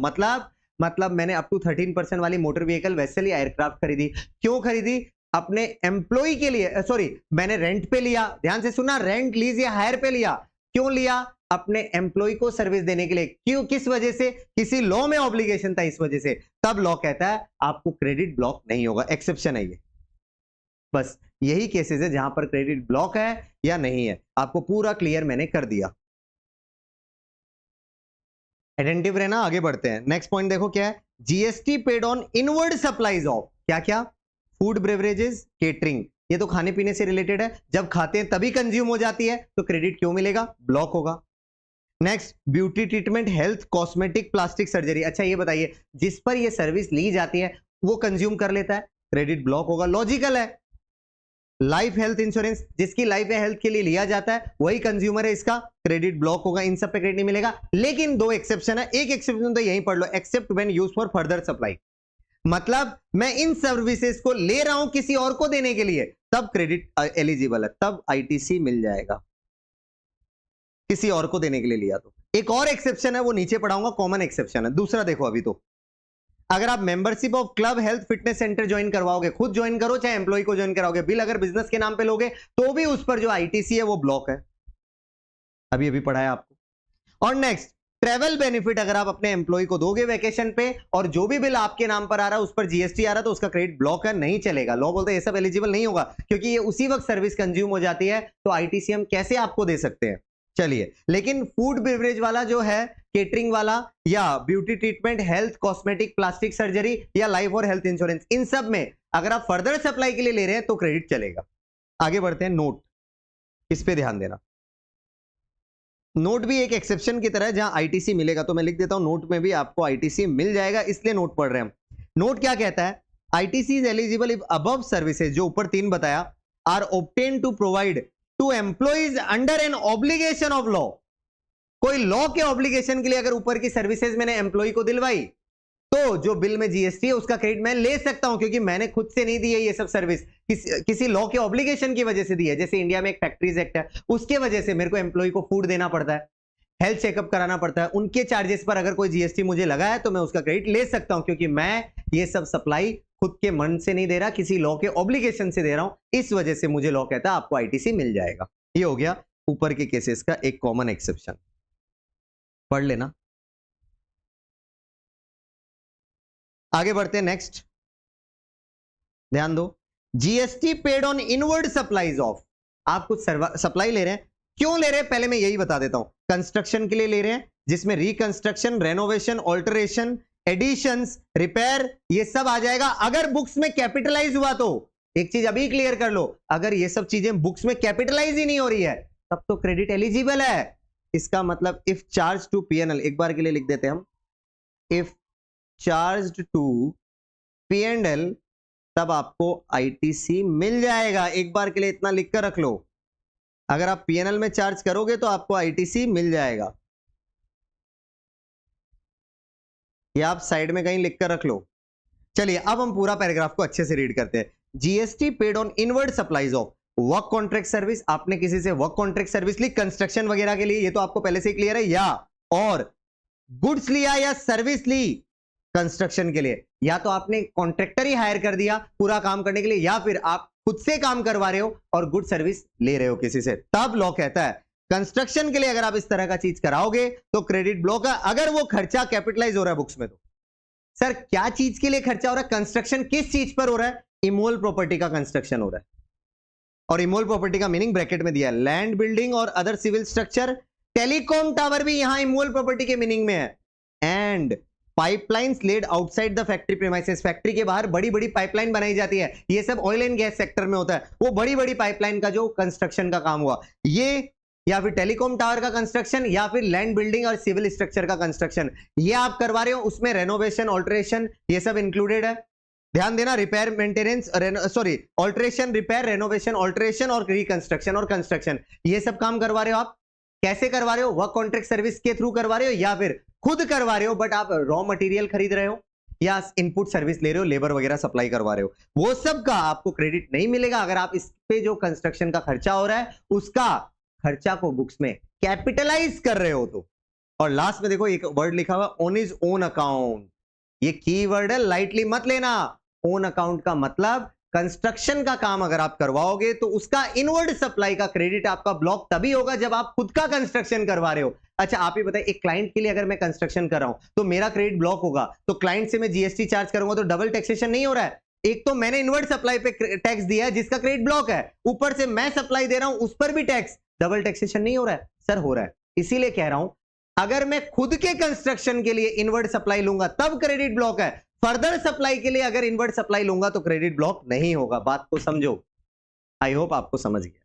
मतलब मैंने अप टू 13% वाली मोटर व्हीकल वेसल या एयरक्राफ्ट खरीदी। क्यों खरीदी? अपने एम्प्लॉय के लिए, सॉरी मैंने रेंट पे लिया, ध्यान से सुना, रेंट, लीज या हायर पे लिया। क्यों लिया? अपने एम्प्लॉय को सर्विस देने के लिए। क्यों, किस वजह से? किसी लॉ में ऑब्लिगेशन था इस वजह से, तब लॉ कहता है आपको क्रेडिट ब्लॉक नहीं होगा। एक्सेप्शन है ये। बस यही केसेस है जहां पर क्रेडिट ब्लॉक है या नहीं है, आपको पूरा क्लियर मैंने कर दिया। अटेंटिव रहना। आगे बढ़ते हैं। नेक्स्ट पॉइंट देखो क्या है, GST paid on inward supplies of, क्या क्या? फूड, ब्रेवरेजेस, केटरिंग, ये तो खाने पीने से रिलेटेड है, जब खाते हैं तभी कंज्यूम हो जाती है तो क्रेडिट क्यों मिलेगा? ब्लॉक होगा। Next, beauty treatment, health, cosmetic, plastic surgery. अच्छा ये बताइए जिस पर ये सर्विस ली जाती है वो कंज्यूम कर लेता है, क्रेडिट ब्लॉक होगा, लॉजिकल है। लाइफ हेल्थ इंश्योरेंस, जिसकी लाइफ या हेल्थ के लिए लिया जाता है वही कंज्यूमर है, इसका क्रेडिट ब्लॉक होगा, इन सब पे क्रेडिट नहीं मिलेगा। लेकिन दो एक्सेप्शन है, एक एक्सेप्शन तो यहीं पढ़ लो, except when used for further supply, मतलब मैं इन सर्विसेज को ले रहा हूं किसी और को देने के लिए तब क्रेडिट एलिजिबल है, तब आईटीसी मिल जाएगा, किसी और को देने के लिए लिया तो। एक और एक्सेप्शन है वो नीचे पढ़ाऊंगा, कॉमन एक्सेप्शन है। दूसरा देखो, अभी तो अगर आप membership of club, health, fitness centre join करवाओगे, खुद ज्वाइन करो चाहे एम्प्लॉय को ज्वाइन कराओगे, बिल अगर बिजनेस के नाम पे लोगे तो भी उस पर जो आईटीसी है वो ब्लॉक है, अभी अभी पढ़ाया आपको। और नेक्स्ट, ट्रेवल बेनिफिट, अगर आप अपने एम्प्लॉय को दोगे वेकेशन पे और जो भी बिल आपके नाम पर आ रहा है उस पर जीएसटी आ रहा है तो उसका क्रेडिट ब्लॉक है, नहीं चलेगा। लॉ बोलते हैं ये सब एलिजिबल नहीं होगा क्योंकि ये उसी वक्त सर्विस कंज्यूम हो जाती है, तो आईटीसी हम कैसे आपको दे सकते हैं? चलिए, लेकिन फूड बेवरेज वाला जो है, केटरिंग वाला या beauty treatment, health, cosmetic, plastic surgery या लाइफ और हेल्थ इंश्योरेंस, इन सब में अगर आप फर्दर सप्लाई के लिए ले रहे हैं तो क्रेडिट चलेगा। आगे बढ़ते हैं। नोट, इस पे ध्यान देना। नोट भी एक एक्सेप्शन की तरह है जहां आईटीसी मिलेगा, तो मैं लिख देता हूं नोट में भी आपको आईटीसी मिल जाएगा, इसलिए नोट पढ़ रहे हैं हम। नोट क्या कहता है? ITC is eligible if above services, जो ऊपर 3 बताया, are obtain to provide to employees under an obligation of law. कोई लॉ के ऑब्लिगेशन के लिए अगर ऊपर की सर्विसेज मैंने एम्प्लॉय को दिलवाई तो जो बिल में जीएसटी है उसका क्रेडिट मैं ले सकता हूं, क्योंकि मैंने खुद से नहीं दी है ये सब सर्विस, किसी लॉ के ऑब्लिगेशन की वजह से दी है। जैसे इंडिया में एक फैक्ट्रीज एक्ट है, उसके वजह से मेरे को एम्प्लॉय को फूड देना पड़ता है, हेल्थ चेकअप कराना पड़ता है, उनके चार्जेस पर अगर कोई जीएसटी मुझे लगा है तो मैं उसका क्रेडिट ले सकता हूं, क्योंकि मैं ये सब सप्लाई खुद के मन से नहीं दे रहा, किसी लॉ के ऑब्लिगेशन से दे रहा हूं। इस वजह से मुझे लॉ कहता है आपको आईटीसी मिल जाएगा। ये हो गया ऊपर के केसेस का एक कॉमन एक्सेप्शन, पढ़ लेना। आगे बढ़ते हैं। नेक्स्ट ध्यान दो, GST paid on inward supplies of, आप कुछ सप्लाई ले रहे हैं, क्यों ले रहे हैं पहले मैं यही बता देता हूं। कंस्ट्रक्शन के लिए ले रहे हैं, जिसमें reconstruction, renovation, alteration, additions, repair, ये सब आ जाएगा। अगर बुक्स में कैपिटलाइज हुआ तो एक चीज अभी क्लियर कर लो, अगर ये सब चीजें बुक्स में कैपिटलाइज ही नहीं हो रही है तब तो क्रेडिट एलिजिबल है। इसका मतलब इफ चार्ज टू पीएनएल, एक बार के लिए लिख देते हैं हम, इफ चार्ज टू पीएनएल, तब आपको आईटीसी मिल जाएगा। एक बार के लिए इतना लिख कर रख लो, अगर आप पीएनएल में चार्ज करोगे तो आपको आईटीसी मिल जाएगा, या आप साइड में कहीं लिख कर रख लो। चलिए अब हम पूरा पैराग्राफ को अच्छे से रीड करते हैं। GST paid on inward supplies of work contract service, आपने किसी से वर्क कॉन्ट्रैक्ट सर्विस ली कंस्ट्रक्शन वगैरह के लिए, ये तो आपको पहले से ही क्लियर है, या और गुड्स लिया या सर्विस ली कंस्ट्रक्शन के लिए, या तो आपने कॉन्ट्रैक्टर ही हायर कर दिया पूरा काम करने के लिए, या फिर आप खुद से काम करवा रहे हो और गुड सर्विस ले रहे हो किसी से, तब लॉ कहता है कंस्ट्रक्शन के लिए अगर आप इस तरह का चीज कराओगे तो क्रेडिट ब्लॉक है। अगर वो खर्चा कैपिटलाइज हो रहा है बुक्स में तो सर क्या चीज के लिए खर्चा हो रहा है, कंस्ट्रक्शन किस चीज पर हो रहा है, इमोल प्रॉपर्टी का कंस्ट्रक्शन हो रहा है। और इमोल प्रॉपर्टी का मीनिंग ब्रैकेट में दिया है, लैंड बिल्डिंग और other civil structure, telecom tower भी यहां इमोल प्रॉपर्टी के मीनिंग में है, and pipelines laid outside the factory premises, factory के बाहर बड़ी बड़ी पाइपलाइन बनाई जाती है, ये सब ऑयल एंड गैस सेक्टर में होता है, वो बड़ी बड़ी पाइपलाइन का जो कंस्ट्रक्शन का काम हुआ, ये या फिर टेलीकॉम टावर का कंस्ट्रक्शन या फिर लैंड बिल्डिंग और सिविल स्ट्रक्चर का कंस्ट्रक्शन, ये आप करवा रहे हो, उसमें रेनोवेशन ऑल्टरेशन ये सब इंक्लूडेड है। ध्यान देना, repair maintenance sorry alteration repair renovation alteration और रिकंस्ट्रक्शन और कंस्ट्रक्शन, ये सब काम करवा रहे हो आप। कैसे करवा रहे हो, वर्क कॉन्ट्रैक्ट सर्विस के थ्रू करवा रहे हो या फिर खुद करवा रहे हो, बट आप रॉ मटेरियल खरीद रहे हो या इनपुट सर्विस ले रहे हो, लेबर वगैरह सप्लाई करवा रहे हो, वो सब का आपको क्रेडिट नहीं मिलेगा अगर आप इस पे जो कंस्ट्रक्शन का खर्चा हो रहा है उसका खर्चा को बुक्स में कैपिटलाइज कर रहे हो तो। और लास्ट में देखो एक वर्ड लिखा हुआ ऑन हिज ओन अकाउंट, ये कीवर्ड है, लाइटली मत लेना। ओन अकाउंट का मतलब कंस्ट्रक्शन का काम अगर आप करवाओगे तो उसका इनवर्ड सप्लाई का क्रेडिट आपका ब्लॉक तभी होगा जब आप खुद का कंस्ट्रक्शन करवा रहे हो। अच्छा आप ही बताइए, एक क्लाइंट के लिए अगर मैं कंस्ट्रक्शन कर रहा हूं तो मेरा क्रेडिट ब्लॉक होगा, तो क्लाइंट से मैं जीएसटी चार्ज करूंगा तो डबल टैक्सेशन नहीं हो रहा है। एक तो मैंने इनवर्ड सप्लाई पे टैक्स दिया है जिसका क्रेडिट ब्लॉक है, ऊपर से मैं सप्लाई दे रहा हूं उस पर भी टैक्स, डबल टैक्सेशन नहीं हो रहा है सर, हो रहा है। इसीलिए कह रहा हूं अगर मैं खुद के कंस्ट्रक्शन के लिए इनवर्ड सप्लाई लूंगा तब क्रेडिट ब्लॉक है, फर्दर सप्लाई के लिए अगर इनवर्ड सप्लाई लूंगा तो क्रेडिट ब्लॉक नहीं होगा। बात को समझो, आई होप आपको समझ गया।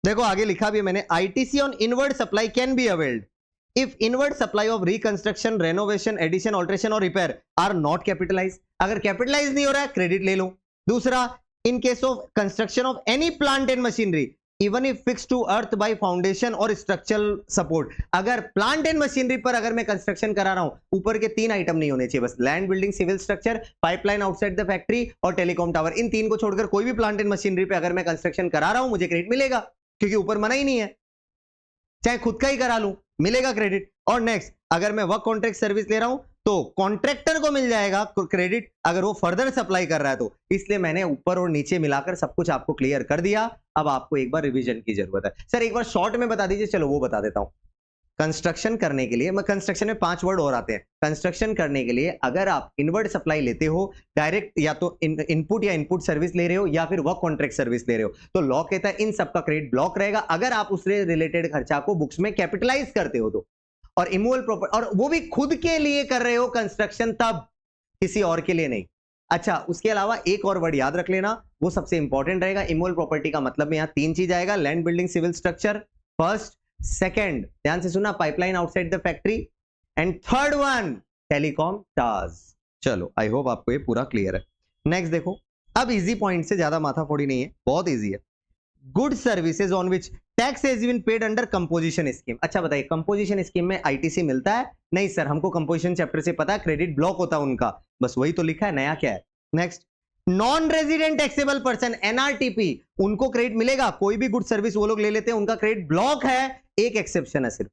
देखो आगे लिखा भी है मैंने, ITC on inward supply can be availed if inward supply of reconstruction renovation addition alteration और रिपेयर आर नॉट कैपिटलाइज, अगर कैपिटलाइज नहीं हो रहा है क्रेडिट ले लो। दूसरा, in case of construction of any plant and machinery even if fix to earth by foundation और स्ट्रक्चरल सपोर्ट, अगर प्लांट एंड मशीनरी पर अगर मैं कंस्ट्रक्शन करा रहा हूं, ऊपर के 3 आइटम नहीं होने चाहिए बस, land building civil structure pipeline outside the factory और टेलीकॉम टावर, इन 3 को छोड़कर कोई भी प्लांट एंड मशीनरी पे अगर मैं कंस्ट्रक्शन करा रहा हूं मुझे क्रेडिट मिलेगा, क्योंकि ऊपर मना ही नहीं है, चाहे खुद का ही करा लूं मिलेगा क्रेडिट। और नेक्स्ट, अगर मैं वर्क कॉन्ट्रैक्ट सर्विस ले रहा हूं तो कॉन्ट्रैक्टर को मिल जाएगा क्रेडिट अगर वो फर्दर सप्लाई कर रहा है तो। इसलिए मैंने ऊपर और नीचे मिलाकर सब कुछ आपको क्लियर कर दिया। अब आपको एक बार रिवीजन की जरूरत है। सर एक बार शॉर्ट में बता दीजिए, चलो वो बता देता हूं। कंस्ट्रक्शन करने के लिए, मैं कंस्ट्रक्शन में 5 वर्ड और आते हैं। कंस्ट्रक्शन करने के लिए अगर आप इनवर्ड सप्लाई लेते हो, डायरेक्ट या तो इनपुट या इनपुट सर्विस ले रहे हो या फिर वर्क कॉन्ट्रैक्ट सर्विस ले रहे हो, तो लॉ कहता है इन सबका क्रेडिट ब्लॉक रहेगा अगर आप उससे रिलेटेड खर्चा को बुक्स में कैपिटलाइज करते हो तो। और इमोल प्रॉपर्टी, और वो भी खुद के लिए कर रहे हो कंस्ट्रक्शन, तब किसी और के लिए नहीं। अच्छा उसके अलावा एक और वर्ड याद रख लेना, वो सबसे इंपॉर्टेंट रहेगा। इमोल प्रॉपर्टी का मतलब में यहां 3 चीज आएगा, land building civil structure first, second ध्यान से सुना pipeline outside the factory, and third one telecom towers. चलो आई होप आपको ये पूरा क्लियर है। नेक्स्ट देखो, अब इजी पॉइंट से ज्यादा माथाफोड़ी नहीं है, बहुत इजी है। Good services on which tax has been paid under composition scheme. अच्छा बताइए, कंपोजिशन स्कीम में आईटीसी मिलता है? नहीं सर, हमको कंपोजिशन चैप्टर से पता है क्रेडिट ब्लॉक होता है उनका, बस वही तो लिखा है, नया क्या है। Next, non resident taxable person NRTP, उनको क्रेडिट मिलेगा, कोई भी गुड सर्विस वो लोग ले लेते हैं, उनका क्रेडिट ब्लॉक है। एक एक्सेप्शन है सिर्फ,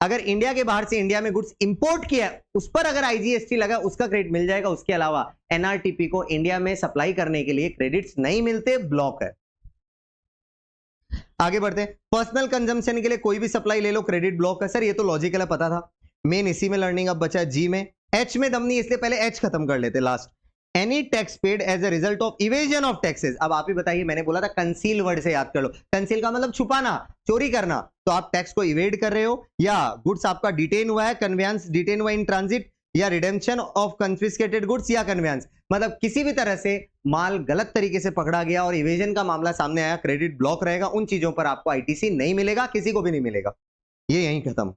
अगर इंडिया के बाहर से इंडिया में गुड्स इंपोर्ट किया उस पर अगर आईजीएसटी लगा उसका क्रेडिट मिल जाएगा, उसके अलावा एनआरटीपी को इंडिया में सप्लाई करने के लिए क्रेडिट्स नहीं मिलते, ब्लॉक है। आगे बढ़ते हैं, पर्सनल कंजम्पशन के लिए कोई भी सप्लाई ले लो क्रेडिट ब्लॉक है। सर ये तो लॉजिकल है, पता था। मेन इसी में लर्निंग अब बचा है जी में, एच में दम नहीं, इसलिए पहले एच खत्म कर लेते last. Any tax paid as a result of evasion of taxes. अब आप ही बताइए, मैंने बोला था कंसील वर्ड से याद कर लो, कंसील का मतलब छुपाना, चोरी करना, तो आप टैक्स को इवेड कर रहे हो, या गुड्स आपका डिटेन हुआ है, कन्वेंस डिटेन हुआ इन ट्रांजिट, या रिडेम्पशन ऑफ कन्फिस्केटेड गुड्स, या कन्वेंस, मतलब किसी भी तरह से माल गलत तरीके से पकड़ा गया और इवेजन का मामला सामने आया, क्रेडिट ब्लॉक रहेगा। उन चीजों पर आपको आईटीसी नहीं मिलेगा, किसी को भी नहीं मिलेगा। ये यहीं खत्म।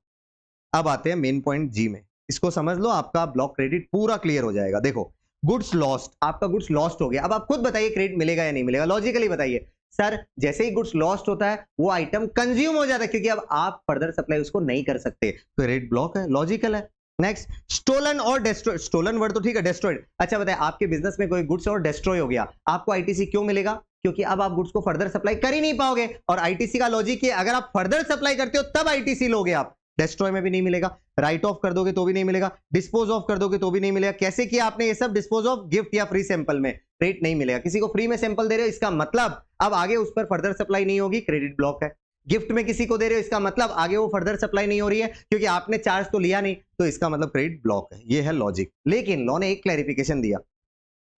अब आते हैं मेन पॉइंट जी में, इसको समझ लो, आपका ब्लॉक क्रेडिट पूरा क्लियर हो जाएगा। देखो, गुड्स लॉस्ट, आपका गुड्स लॉस्ट हो गया, अब आप खुद बताइए क्रेडिट मिलेगा या नहीं मिलेगा, लॉजिकली बताइए। सर जैसे ही गुड्स लॉस्ट होता है वो आइटम कंज्यूम हो जाता है, क्योंकि अब आप फर्दर सप्लाई उसको नहीं कर सकते, तो क्रेडिट ब्लॉक है, लॉजिकल है। नेक्स्ट, स्टोलन और डिस्ट्रॉय, स्टोलन वर्ड तो ठीक है, डिस्ट्रॉयड। अच्छा बताए, आपके बिजनेस में कोई गुड्स और डिस्ट्रॉय हो गया, आपको आईटीसी क्यों मिलेगा? क्योंकि अब आप गुड्स को फर्दर सप्लाई कर ही नहीं पाओगे, और आईटीसी का लॉजिक है, अगर आप फर्दर सप्लाई करते हो तब आईटीसी लोगे आप, डिस्ट्रॉय में भी नहीं मिलेगा, राइट ऑफ कर दोगे तो भी नहीं मिलेगा, डिस्पोज ऑफ कर दोगे तो भी नहीं मिलेगा। कैसे किया आपने ये सब? डिस्पोज ऑफ, गिफ्ट या फ्री सैंपल में, क्रेडिट नहीं मिलेगा। किसी को फ्री में सैंपल दे रहे हो, इसका मतलब अब आगे उस पर फर्दर सप्लाई नहीं होगी, क्रेडिट ब्लॉक है। गिफ्ट में किसी को दे रहे हो, इसका मतलब आगे वो फर्दर सप्लाई नहीं हो रही है, क्योंकि आपने चार्ज तो लिया नहीं, तो इसका मतलब क्रेडिट ब्लॉक है। ये है लॉजिक। लेकिन लॉ ने एक क्लैरिफिकेशन दिया,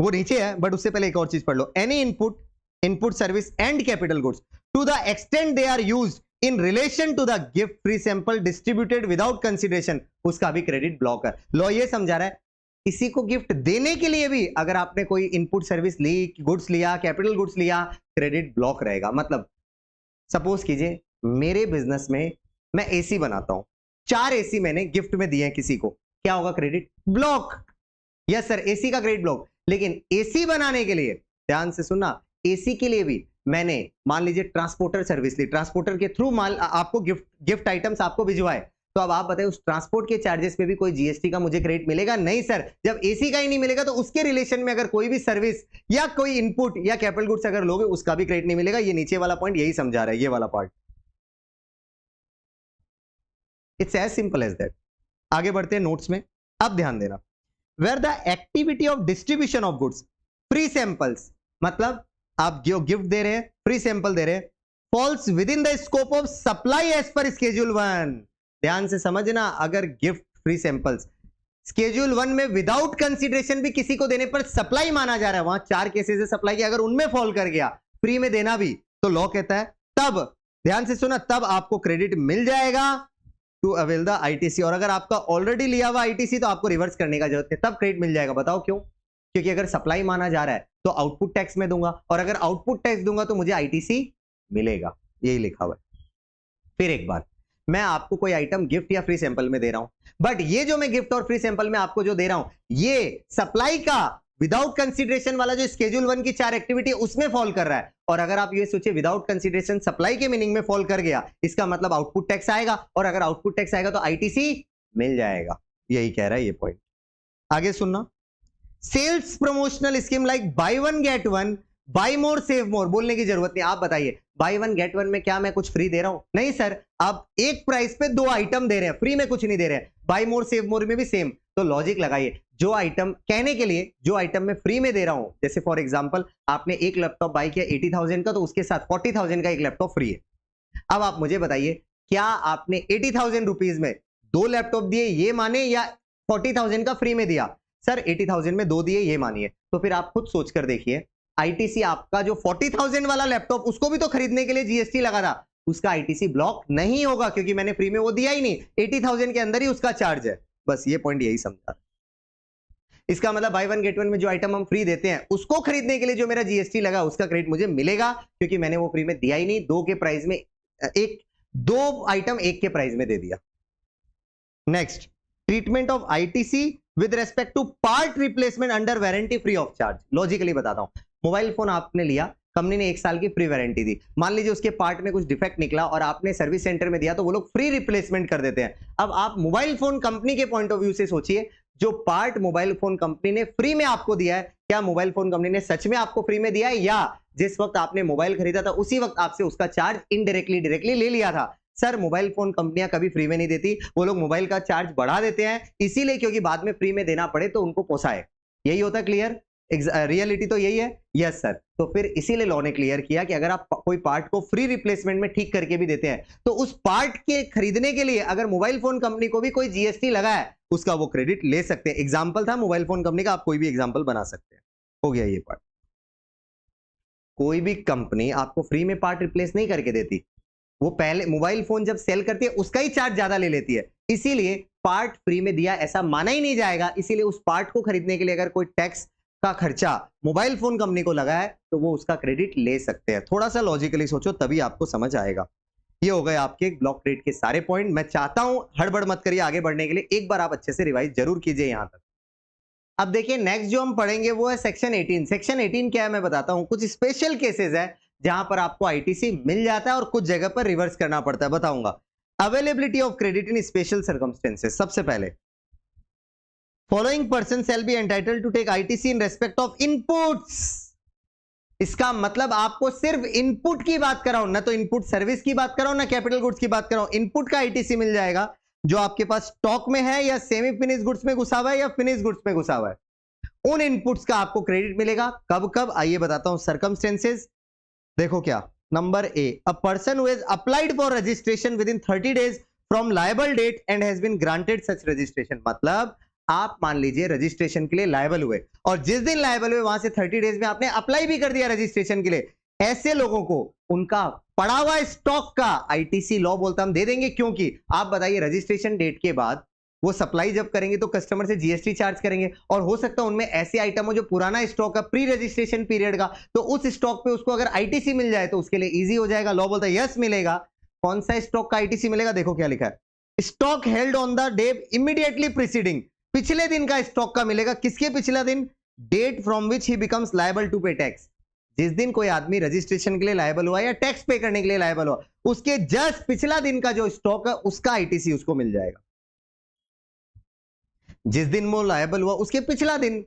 वो नीचे है, बट उससे पहले एक और चीज पढ़ लो। Any input service and capital goods to the extent they are used in relation to the gift free sample distributed without consideration, उसका भी क्रेडिट ब्लॉक है। लॉ ये समझा रहा है, किसी को गिफ्ट देने के लिए भी अगर आपने कोई इनपुट सर्विस ली, गुड्स लिया, कैपिटल गुड्स लिया, क्रेडिट ब्लॉक रहेगा। मतलब सपोज कीजिए मेरे बिजनेस में मैं एसी बनाता हूं, 4 एसी मैंने गिफ्ट में दिए हैं किसी को, क्या होगा? Credit block. Yes sir, AC का क्रेडिट ब्लॉक। लेकिन एसी बनाने के लिए, ध्यान से सुनना, एसी के लिए भी मैंने मान लीजिए ट्रांसपोर्टर सर्विस ली, ट्रांसपोर्टर के थ्रू माल आपको गिफ्ट आइटम्स आपको भिजवाए, तो अब आप बताइए उस ट्रांसपोर्ट के चार्जेस पे भी कोई जीएसटी का मुझे क्रेडिट मिलेगा? नहीं सर। जब एसी का ही नहीं मिलेगा तो उसके रिलेशन में अगर कोई भी सर्विस या कोई इनपुट या कैपिटल गुड्स अगर लोगे, उसका भी क्रेडिट नहीं मिलेगा। ये नीचे वाला पॉइंट यही समझा रहा है, ये वाला part. It's as simple as that. आगे बढ़ते हैं नोट्स में। अब ध्यान देना, where the activity of distribution of goods free samples, मतलब आप जो गिफ्ट दे रहे हैं, फ्री सैंपल दे रहे हैं, falls within the scope of supply as per schedule 1। ध्यान से समझना, अगर गिफ्ट फ्री सैंपल्स स्केड्यूल 1 में विदाउट कंसीडरेशन भी किसी को देने पर सप्लाई माना जा रहा है, वहां 4 केसेस है सप्लाई के, अगर उनमें फॉल कर गया, फ्री में देना भी, तो लॉ कहता है तब, ध्यान से सुना, तब आपको क्रेडिट मिल जाएगा टू अवेल द आईटीसी। और अगर आपका ऑलरेडी लिया हुआ आईटीसी तो आपको रिवर्स करने का जरूरत है, तब क्रेडिट मिल जाएगा। बताओ क्यों? क्योंकि अगर सप्लाई माना जा रहा है तो आउटपुट टैक्स में दूंगा, और अगर आउटपुट टैक्स दूंगा तो मुझे आईटीसी मिलेगा, यही लिखा हुआ है। फिर एक बात, मैं आपको कोई आइटम गिफ्ट या फ्री सैंपल में दे रहा हूं, बट ये जो मैं गिफ्ट और फ्री सैंपल में आपको जो दे रहा हूं, ये सप्लाई का विदाउट कंसीडरेशन वाला जो स्केड्यूल 1 की 4 एक्टिविटी उसमें फॉल कर रहा है। और अगर आप ये सोचिए विदाउट कंसीडरेशन सप्लाई के मीनिंग में फॉल कर गया, इसका मतलब आउटपुट टैक्स आएगा, और अगर आउटपुट टैक्स आएगा तो आईटीसी मिल जाएगा। यही कह रहा है ये पॉइंट। आगे सुनना, sales promotional scheme like buy one get one, buy more save more, बोलने की जरूरत नहीं। आप बताइए, बाय वन गेट वन में क्या मैं कुछ फ्री दे रहा हूं? नहीं सर, आप एक प्राइस पे 2 आइटम दे रहे हैं, फ्री में कुछ नहीं दे रहे हैं। बाय मोर सेव मोर में भी सेम। तो लॉजिक लगाइए, जो आइटम, कहने के लिए जो आइटम मैं फ्री में दे रहा हूं, जैसे फॉर एग्जांपल आपने एक लैपटॉप बाय किया 80,000 का, तो उसके साथ 40,000 का एक लैपटॉप फ्री है। अब आप मुझे बताइए, क्या आपने 80,000 रुपीज में 2 लैपटॉप दिए ये माने, या 40,000 का फ्री में दिया? सर 80,000 में 2 दिए ये मानिए। तो फिर आप खुद सोच कर देखिए, आईटीसी आपका जो 40,000 वाला लैपटॉप, उसको भी तो खरीदने के लिए जीएसटी लगा था, उसका आईटीसी ब्लॉक नहीं होगा, क्योंकि मैंने फ्री में वो दिया ही नहीं, 80,000 के अंदर ही उसका चार्ज है। बस ये पॉइंट यही समझा। इसका मतलब बाय वन गेट वन में जो आइटम हम फ्री देते हैं, उसको खरीदने के लिए जो मेरा जीएसटी लगा, उसका क्रेडिट मुझे मिलेगा, क्योंकि मैंने वो फ्री में दिया ही नहीं, 2 के प्राइस में दो आइटम 1 के प्राइस में दे दिया। Next, treatment of ITC with respect to part replacement under warranty free of charge. Logically बताता हूं, मोबाइल फोन आपने लिया, कंपनी ने 1 साल की फ्री वारंटी दी, मान लीजिए उसके पार्ट में कुछ डिफेक्ट निकला और आपने सर्विस सेंटर में दिया, तो वो लोग फ्री रिप्लेसमेंट कर देते हैं। अब आप मोबाइल फोन कंपनी के पॉइंट ऑफ व्यू से सोचिए, जो पार्ट मोबाइल फोन कंपनी ने फ्री में आपको दिया है, क्या मोबाइल फोन कंपनी ने सच में आपको फ्री में दिया है, या जिस वक्त आपने मोबाइल खरीदा था उसी वक्त आपसे उसका चार्ज इनडायरेक्टली डायरेक्टली ले लिया था? सर मोबाइल फोन कंपनियां कभी फ्री में नहीं देती, वो लोग मोबाइल का चार्ज बढ़ा देते हैं, इसीलिए क्योंकि बाद में फ्री में देना पड़े तो उनको पोसाए। यही होता है, क्लियर? रियलिटी तो यही है। Yes sir. तो फिर इसीलिए लॉ ने क्लियर किया कि अगर आप कोई पार्ट को फ्री रिप्लेसमेंट में ठीक करके भी देते हैं, तो उस पार्ट के खरीदने के लिए अगर मोबाइल फोन कंपनी को भी कोई जीएसटी लगा है, उसका वो क्रेडिट ले सकते हैं। एग्जाम्पल था मोबाइल फोन कंपनी का, आप कोई भी एग्जाम्पल बना सकते हैं। हो गया ये पार्ट। कोई भी कंपनी आपको फ्री में पार्ट रिप्लेस नहीं करके देती, वो पहले मोबाइल फोन जब सेल करती है उसका ही चार्ज ज्यादा ले लेती है, इसीलिए पार्ट फ्री में दिया ऐसा माना ही नहीं जाएगा। इसीलिए उस पार्ट को खरीदने के लिए अगर कोई टैक्स का खर्चा मोबाइल फोन कंपनी को लगा है तो वो उसका क्रेडिट ले सकते हैं। थोड़ा सा लॉजिकली सोचो तभी आपको समझ आएगा। ये हो गए आपके ब्लॉक क्रेडिट के सारे पॉइंट। मैं चाहता हूं हड़बड़ मत करिए, आगे बढ़ने के लिए एक बार आप अच्छे से रिवाइज जरूर कीजिए यहां तक। अब देखिए नेक्स्ट जो हम पढ़ेंगे वो है सेक्शन 18। सेक्शन 18 क्या है मैं बताता हूं। कुछ स्पेशल केसेस है जहां पर आपको आईटीसी मिल जाता है और कुछ जगह पर रिवर्स करना पड़ता है, बताऊंगा। Availability of credit in special circumstances, सबसे पहले following person shall be entitled to take ITC in respect of inputs. इसका मतलब आपको सिर्फ इनपुट की बात कर रहा हूं, ना तो इनपुट सर्विस की बात कर रहा हूं, ना कैपिटल गुड्स की बात कर रहा हूं। इनपुट का आईटीसी मिल जाएगा जो आपके पास स्टॉक में है या सेमी फिनिश गुड्स में घुसा हुआ है या फिनिश गुड्स में घुसा हुआ है। उन इनपुट्स का आपको क्रेडिट मिलेगा। कब कब, आइए बताता हूं सर्कमस्टेंसेस। देखो क्या, number A, a person who has applied for registration within 30 days from liable date and has been granted such registration. मतलब आप मान लीजिए रजिस्ट्रेशन के लिए लायबल हुए और जिस दिन लायबल हुए वहां से 30 डेज में आपने अप्लाई भी कर दिया रजिस्ट्रेशन के लिए, ऐसे लोगों को उनका पड़ा हुआ स्टॉक का आईटीसी लॉ बोलता हम दे देंगे। क्योंकि आप बताइए रजिस्ट्रेशन डेट के बाद वो सप्लाई जब करेंगे तो कस्टमर से जीएसटी चार्ज करेंगे और हो सकता है उनमें ऐसे आइटम हो जो पुराना स्टॉक है प्री रजिस्ट्रेशन पीरियड का, तो उस स्टॉक पे उसको अगर आईटीसी मिल जाए तो उसके लिए इजी हो जाएगा। लॉ बोलता है यस मिलेगा। कौन सा स्टॉक का आईटीसी मिलेगा, देखो क्या लिखा है, stock held on the day immediately preceding, पिछले दिन का स्टॉक का मिलेगा। किसके पिछला दिन, date from which he becomes liable to pay tax. जिस दिन कोई आदमी रजिस्ट्रेशन के लिए लायबल हुआ या टैक्स पे करने के लिए लायबल हुआ, उसके जस्ट पिछला दिन का जो स्टॉक है उसका आईटीसी उसको मिल जाएगा। जिस दिन वो लायबल हुआ उसके पिछला दिन,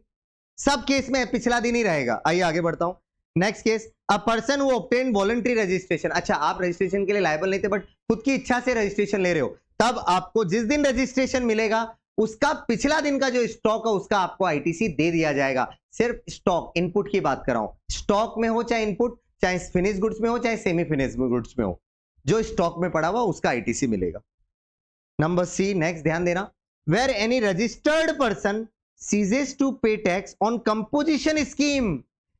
सब केस में पिछला दिन ही रहेगा। आइए आगे बढ़ता हूं। Next case, a person who obtain voluntary registration. अच्छा, आप रजिस्ट्रेशन के लिए लायबल नहीं थे बट खुद की इच्छा से रजिस्ट्रेशन ले रहे हो, तब आपको जिस दिन रजिस्ट्रेशन मिलेगा उसका पिछला दिन का जो स्टॉक है उसका आपको आईटीसी दे दिया जाएगा। सिर्फ स्टॉक, इनपुट की बात कर रहा हूं, स्टॉक में हो चाहे इनपुट, चाहे फिनिश गुड्स में हो चाहे सेमी फिनिश गुड्स में हो, जो स्टॉक में पड़ा हुआ उसका आईटीसी मिलेगा। नंबर सी, नेक्स्ट ध्यान देना, where any registered person ceases to pay tax on composition scheme.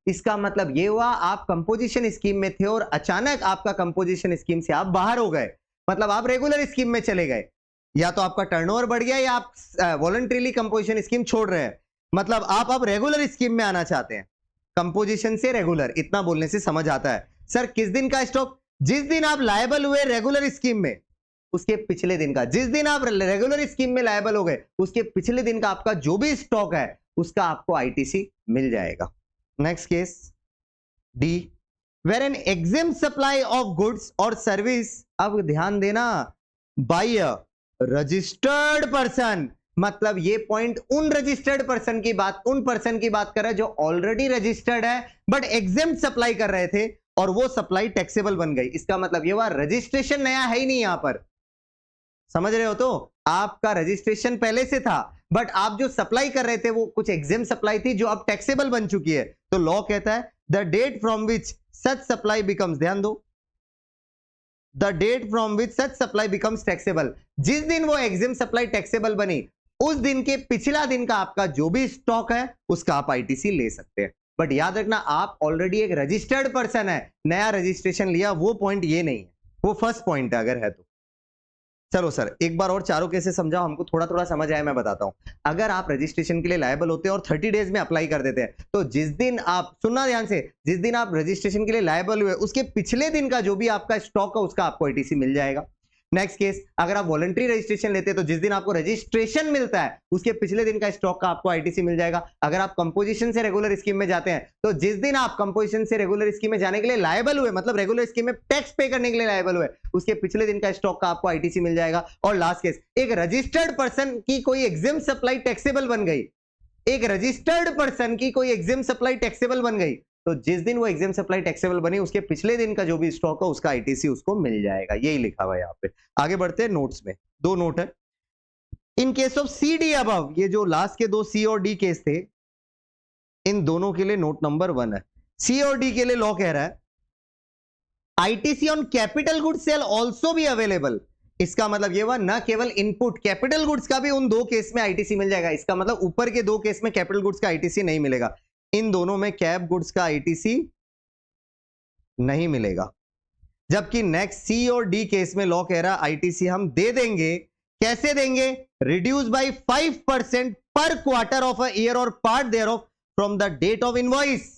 इसका मतलब ये हुआ आप कंपोजिशन स्कीम में थे और अचानक आपका कंपोजिशन स्कीम से आप बाहर हो गए, मतलब आप रेगुलर स्कीम में चले गए, या तो आपका टर्नओवर बढ़ गया या आप वॉलंटरीली कंपोजिशन स्कीम छोड़ रहे हैं, मतलब आप अब रेगुलर स्कीम में आना चाहते हैं। कंपोजिशन से रेगुलर, इतना बोलने से समझ आता है। सर किस दिन का स्टॉक, जिस दिन आप लायबल हुए रेगुलर स्कीम में उसके पिछले दिन का, जिस दिन आप रेगुलर स्कीम में लायबल हो गए उसके पिछले दिन का आपका जो भी स्टॉक है उसका आपको आईटीसी मिल जाएगा। Next case D, where an exempt supply of goods और सर्विस। अब ध्यान देना, बाय अ रजिस्टर्ड पर्सन, मतलब ये पॉइंट उन रजिस्टर्ड पर्सन की बात, उन पर्सन की बात कर रहा है जो ऑलरेडी रजिस्टर्ड है बट एग्जेम्प्ट सप्लाई कर रहे थे और वो सप्लाई टैक्सेबल बन गई। इसका मतलब ये हुआ रजिस्ट्रेशन नया है ही नहीं, यहां पर समझ रहे हो, तो आपका रजिस्ट्रेशन पहले से था बट आप जो सप्लाई कर रहे थे वो कुछ एग्जेम्प्ट सप्लाई थी जो अब टैक्सेबल बन चुकी है। तो लॉ कहता है the date from which such supply becomes, ध्यान दो, the date from which such supply becomes taxable, जिस दिन वो एग्जेम्प्ट सप्लाई टैक्सेबल बनी उस दिन के पिछला दिन का आपका जो भी स्टॉक है उसका आप आईटीसी ले सकते हैं। बट याद रखना आप ऑलरेडी एक रजिस्टर्ड पर्सन है, नया रजिस्ट्रेशन लिया, वो पॉइंट ये नहीं है, वो फर्स्ट पॉइंट है अगर है तो। चलो सर एक बार और चारों कैसे समझाओ, हमको थोड़ा थोड़ा समझ आया, मैं बताता हूं। अगर आप रजिस्ट्रेशन के लिए लायबल होते हैं और 30 डेज में अप्लाई कर देते हैं, तो जिस दिन आप, सुनना ध्यान से, जिस दिन आप रजिस्ट्रेशन के लिए लायबल हुए उसके पिछले दिन का जो भी आपका स्टॉक है उसका आपको आईटीसी मिल जाएगा। नेक्स्ट केस, अगर आप वॉलंटरी रजिस्ट्रेशन लेते हैं तो जिस दिन आपको रजिस्ट्रेशन मिलता है उसके पिछले दिन का स्टॉक का आपको आईटीसी मिल जाएगा। अगर आप कंपोजिशन से रेगुलर स्कीम में जाते हैं तो जिस दिन आप कंपोजिशन से रेगुलर स्कीम में जाने के लिए लायबल हुए, मतलब रेगुलर स्कीम में टैक्स पे करने के लिए लायबल हुए, उसके पिछले दिन का स्टॉक का आपको आईटीसी मिल जाएगा। और लास्ट केस, एक रजिस्टर्ड पर्सन की कोई एग्जेम्प्ट सप्लाई टैक्सेबल बन गई, एक रजिस्टर्ड पर्सन की कोई एग्जेम्प्ट सप्लाई टैक्सेबल बन गई, तो जिस दिन वो एग्जेम्प्ट सप्लाई टैक्सेबल बनी उसके पिछले दिन का जो भी स्टॉक है उसका आईटीसी उसको मिल जाएगा। यही लिखा हुआ है यहाँ पे। आगे बढ़ते हैं नोट्स में, दो नोट है। In case of C D above, ये जो लास्ट के दो सी और डी केस थे, इन दोनों के लिए नोट नंबर 1 है। सी और डी के लिए लॉ कह रहा है ITC on capital goods shall also भी अवेलेबल। इसका मतलब ये हुआ न केवल इनपुट, कैपिटल गुड्स का भी उन दो केस में आईटीसी मिल जाएगा। इसका मतलब ऊपर के दो केस में कैपिटल गुड्स का आईटीसी नहीं मिलेगा, इन दोनों में कैप गुड्स का आईटीसी नहीं मिलेगा। जबकि नेक्स्ट सी और डी केस में लॉ कह रहा है आईटीसी हम दे देंगे। कैसे देंगे, reduce by 5% per quarter of a year और part thereof from the date of invoice.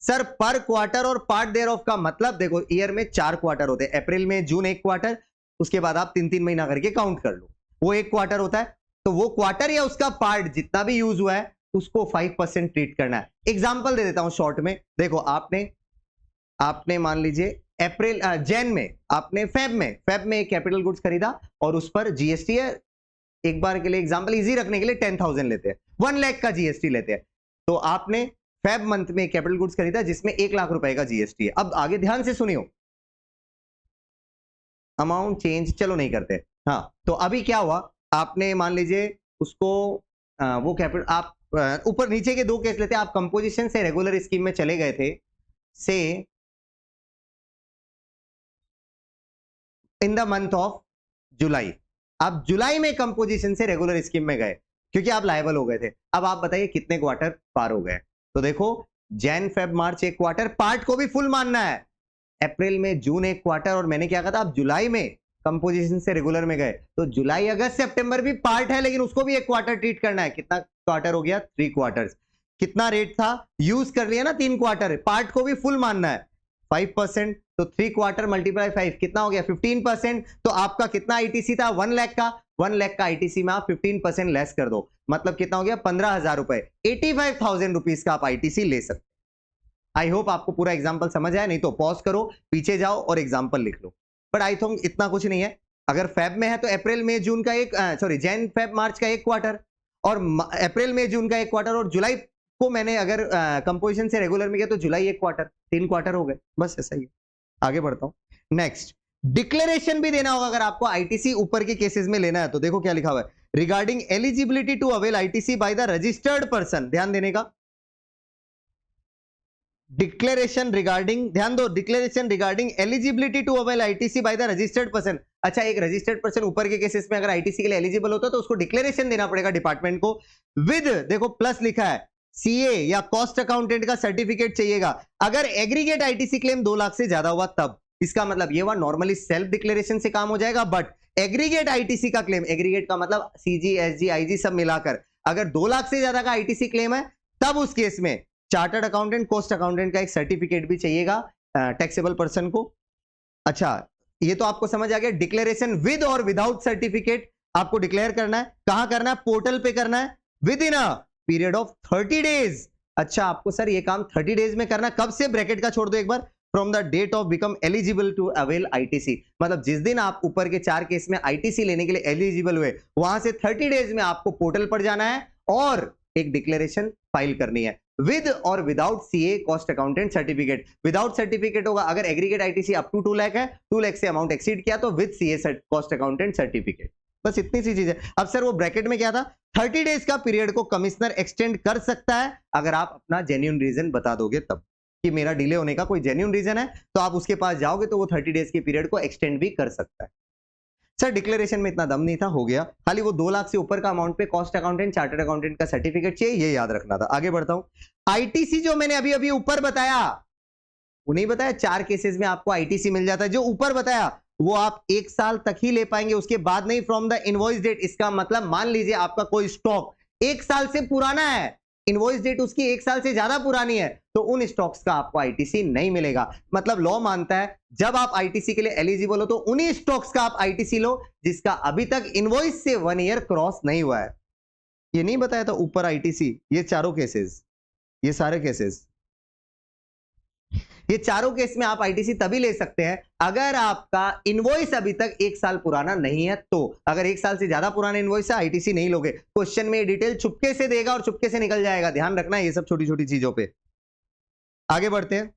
Sir per quarter और पार्ट देयर ऑफ का मतलब देखो, ईयर में 4 क्वार्टर होते हैं, अप्रैल में जून 1 क्वार्टर, उसके बाद आप 3-3 महीना करके काउंट कर लो, वो 1 क्वार्टर होता है। तो वो क्वार्टर या उसका पार्ट जितना भी यूज हुआ है उसको 5% ट्रीट करना है। एग्जांपल दे देता हूं शॉर्ट में, देखो आपने आपने मान लीजिए अप्रैल जैन में, आपने फेब में एक कैपिटल गुड्स खरीदा और उस पर जीएसटी है, एक बार के लिए एग्जांपल इजी रखने के लिए 10,000 लेते हैं, 1 लाख का जीएसटी लेते हैं। तो आपने फेब मंथ में कैपिटल गुड्स खरीदा जिसमें 1 लाख रुपए का जीएसटी है। अब आगे ध्यान से सुनियो, अमाउंट चेंज चलो नहीं करते। हाँ, तो अभी क्या हुआ, आपने मान लीजिए उसको वो कैपिटल आप ऊपर नीचे के दो केस लेते हैं। आप कंपोजिशन से रेगुलर स्कीम में चले गए थे, से in the month of July, आप जुलाई में कंपोजिशन से रेगुलर स्कीम में गए क्योंकि आप लायबल हो गए थे। अब आप बताइए कितने क्वार्टर पार हो गए। तो देखो, जैन फेब मार्च एक क्वार्टर, पार्ट को भी फुल मानना है, अप्रैल में जून एक क्वार्टर, और मैंने क्या कहा था, आप जुलाई में कंपोजिशन से रेगुलर में गए तो जुलाई अगस्त सितंबर भी पार्ट है, लेकिन उसको भी एक क्वार्टर ट्रीट करना है। कितना क्वार्टर हो गया, 3 क्वार्टर्स। कितना रेट था, यूज कर लिया ना 3 क्वार्टर, पार्ट को भी फुल मानना है। 5%, तो 3 क्वार्टर मल्टीप्लाई 5 कितना हो गया, 15%। तो आपका कितना आईटीसी था, 1 लाख का, 1 लाख का आईटीसी में आप 15% लेस कर दो, मतलब कितना हो गया, 15,000 रुपए, 85,000 रुपीज का आप आईटीसी ले सकते। आई होप आपको पूरा एग्जाम्पल समझ आया, नहीं तो पॉज करो, पीछे जाओ और एग्जाम्पल लिख लो। बट आई थिंक इतना कुछ नहीं है। अगर फेब में है तो अप्रैल मई जून का एक जैन फेब मार्च का एक क्वार्टर, और अप्रैल मई जून का एक क्वार्टर, और जुलाई को मैंने अगर कंपोजिशन से रेगुलर में गया तो जुलाई एक क्वार्टर, 3 क्वार्टर हो गए, बस ऐसा ही है। आगे बढ़ता हूं। नेक्स्ट, डिक्लेरेशन भी देना होगा अगर आपको आईटीसी ऊपर के केसेस में लेना है तो। देखो क्या लिखा हुआ है, regarding eligibility to avail ITC by the registered person, ध्यान देने का। डिक्लेरेशन रिगार्डिंग, ध्यान दो, declaration regarding eligibility to avail ITC by the registered person. अच्छा, एक रजिस्टर्ड पर्सन ऊपर के केसेस में अगर आईटीसी के लिए एलिजिबल होता है तो उसको डिक्लेरेशन देना पड़ेगा डिपार्टमेंट को, विद, देखो प्लस लिखा है, सीए या कॉस्ट अकाउंटेंट का सर्टिफिकेट चाहिएगा। अगर एग्रीगेट आईटीसी क्लेम 2 लाख से ज्यादा हुआ तब, इसका मतलब ये हुआ नॉर्मली सेल्फ डिक्लेरेशन से काम हो जाएगा, बट एग्रीगेट आईटीसी का क्लेम, एग्रीगेट का मतलब सीजी, एसजी, आईजी सब मिलाकर, अगर 2 लाख से ज्यादा का आईटीसी क्लेम है तब उस केस में चार्टर्ड अकाउंटेंट, कॉस्ट अकाउंटेंट का एक सर्टिफिकेट भी चाहिएगा टैक्सेबल पर्सन को। अच्छा, ये तो आपको समझ आ गया। डिक्लेरेशन विद और विदाउट सर्टिफिकेट आपको डिक्लेयर करना है, कहां करना है, पोर्टल पे करना है, with in a period of 30 days. अच्छा, आपको सर ये काम 30 डेज में करना, कब से, ब्रैकेट का छोड़ दो एक बार, from the date of become eligible to avail ITC, मतलब जिस दिन आप ऊपर के 4 केस में आईटीसी लेने के लिए एलिजिबल हुए वहां से 30 डेज में आपको पोर्टल पर जाना है और एक डिक्लेरेशन फाइल करनी है, विद और without CA cost accountant certificate. Without certificate होगा अगर aggregate ITC up to 2 lakh है, 2 लाख से अमाउंट एक्सीड किया तो with CA cost accountant certificate. बस इतनी सी चीज है। अब सर वो ब्रैकेट में क्या था, 30 डेज का पीरियड को कमिश्नर एक्सटेंड कर सकता है अगर आप अपना जेन्युइन रीजन बता दोगे तब, कि मेरा डिले होने का कोई जेन्युइन रीजन है तो आप उसके पास जाओगे तो वो 30 डेज के पीरियड को एक्सटेंड भी कर सकता है। सर डिक्लेरेशन में इतना दम नहीं था, हो गया, खाली वो 2 लाख से ऊपर का अमाउंट पे कॉस्ट अकाउंटेंट, चार्टर्ड अकाउंटेंट का सर्टिफिकेट चाहिए, ये याद रखना था। आगे बढ़ता हूं। आईटीसी जो मैंने अभी अभी ऊपर बताया, वो नहीं बताया 4 केसेस में आपको आईटीसी मिल जाता है, जो ऊपर बताया वो आप 1 साल तक ही ले पाएंगे, उसके बाद नहीं, फ्रॉम द इनवॉइस डेट। इसका मतलब मान लीजिए आपका कोई स्टॉक 1 साल से पुराना है, इनवॉइस डेट उसकी 1 साल से ज्यादा पुरानी है, तो उन स्टॉक्स का आपको आईटीसी नहीं मिलेगा। मतलब लॉ मानता है जब आप आईटीसी के लिए एलिजिबल हो तो उन्हीं स्टॉक्स का आप आईटीसी लो जिसका अभी तक इनवॉइस से 1 ईयर क्रॉस नहीं हुआ है। ये नहीं बताया था ऊपर आईटीसी, ये चारों केसेस, ये सारे केसेस, ये चारों केस में आप आईटीसी तभी ले सकते हैं अगर आपका इनवॉइस अभी तक 1 साल पुराना नहीं है। तो अगर 1 साल से ज्यादा पुराना इनवॉइस है आईटीसी नहीं लोगे। क्वेश्चन में डिटेल चुपके से देगा और चुपके से निकल जाएगा, ध्यान रखना है ये सब छोटी छोटी चीजों पे। आगे बढ़ते हैं।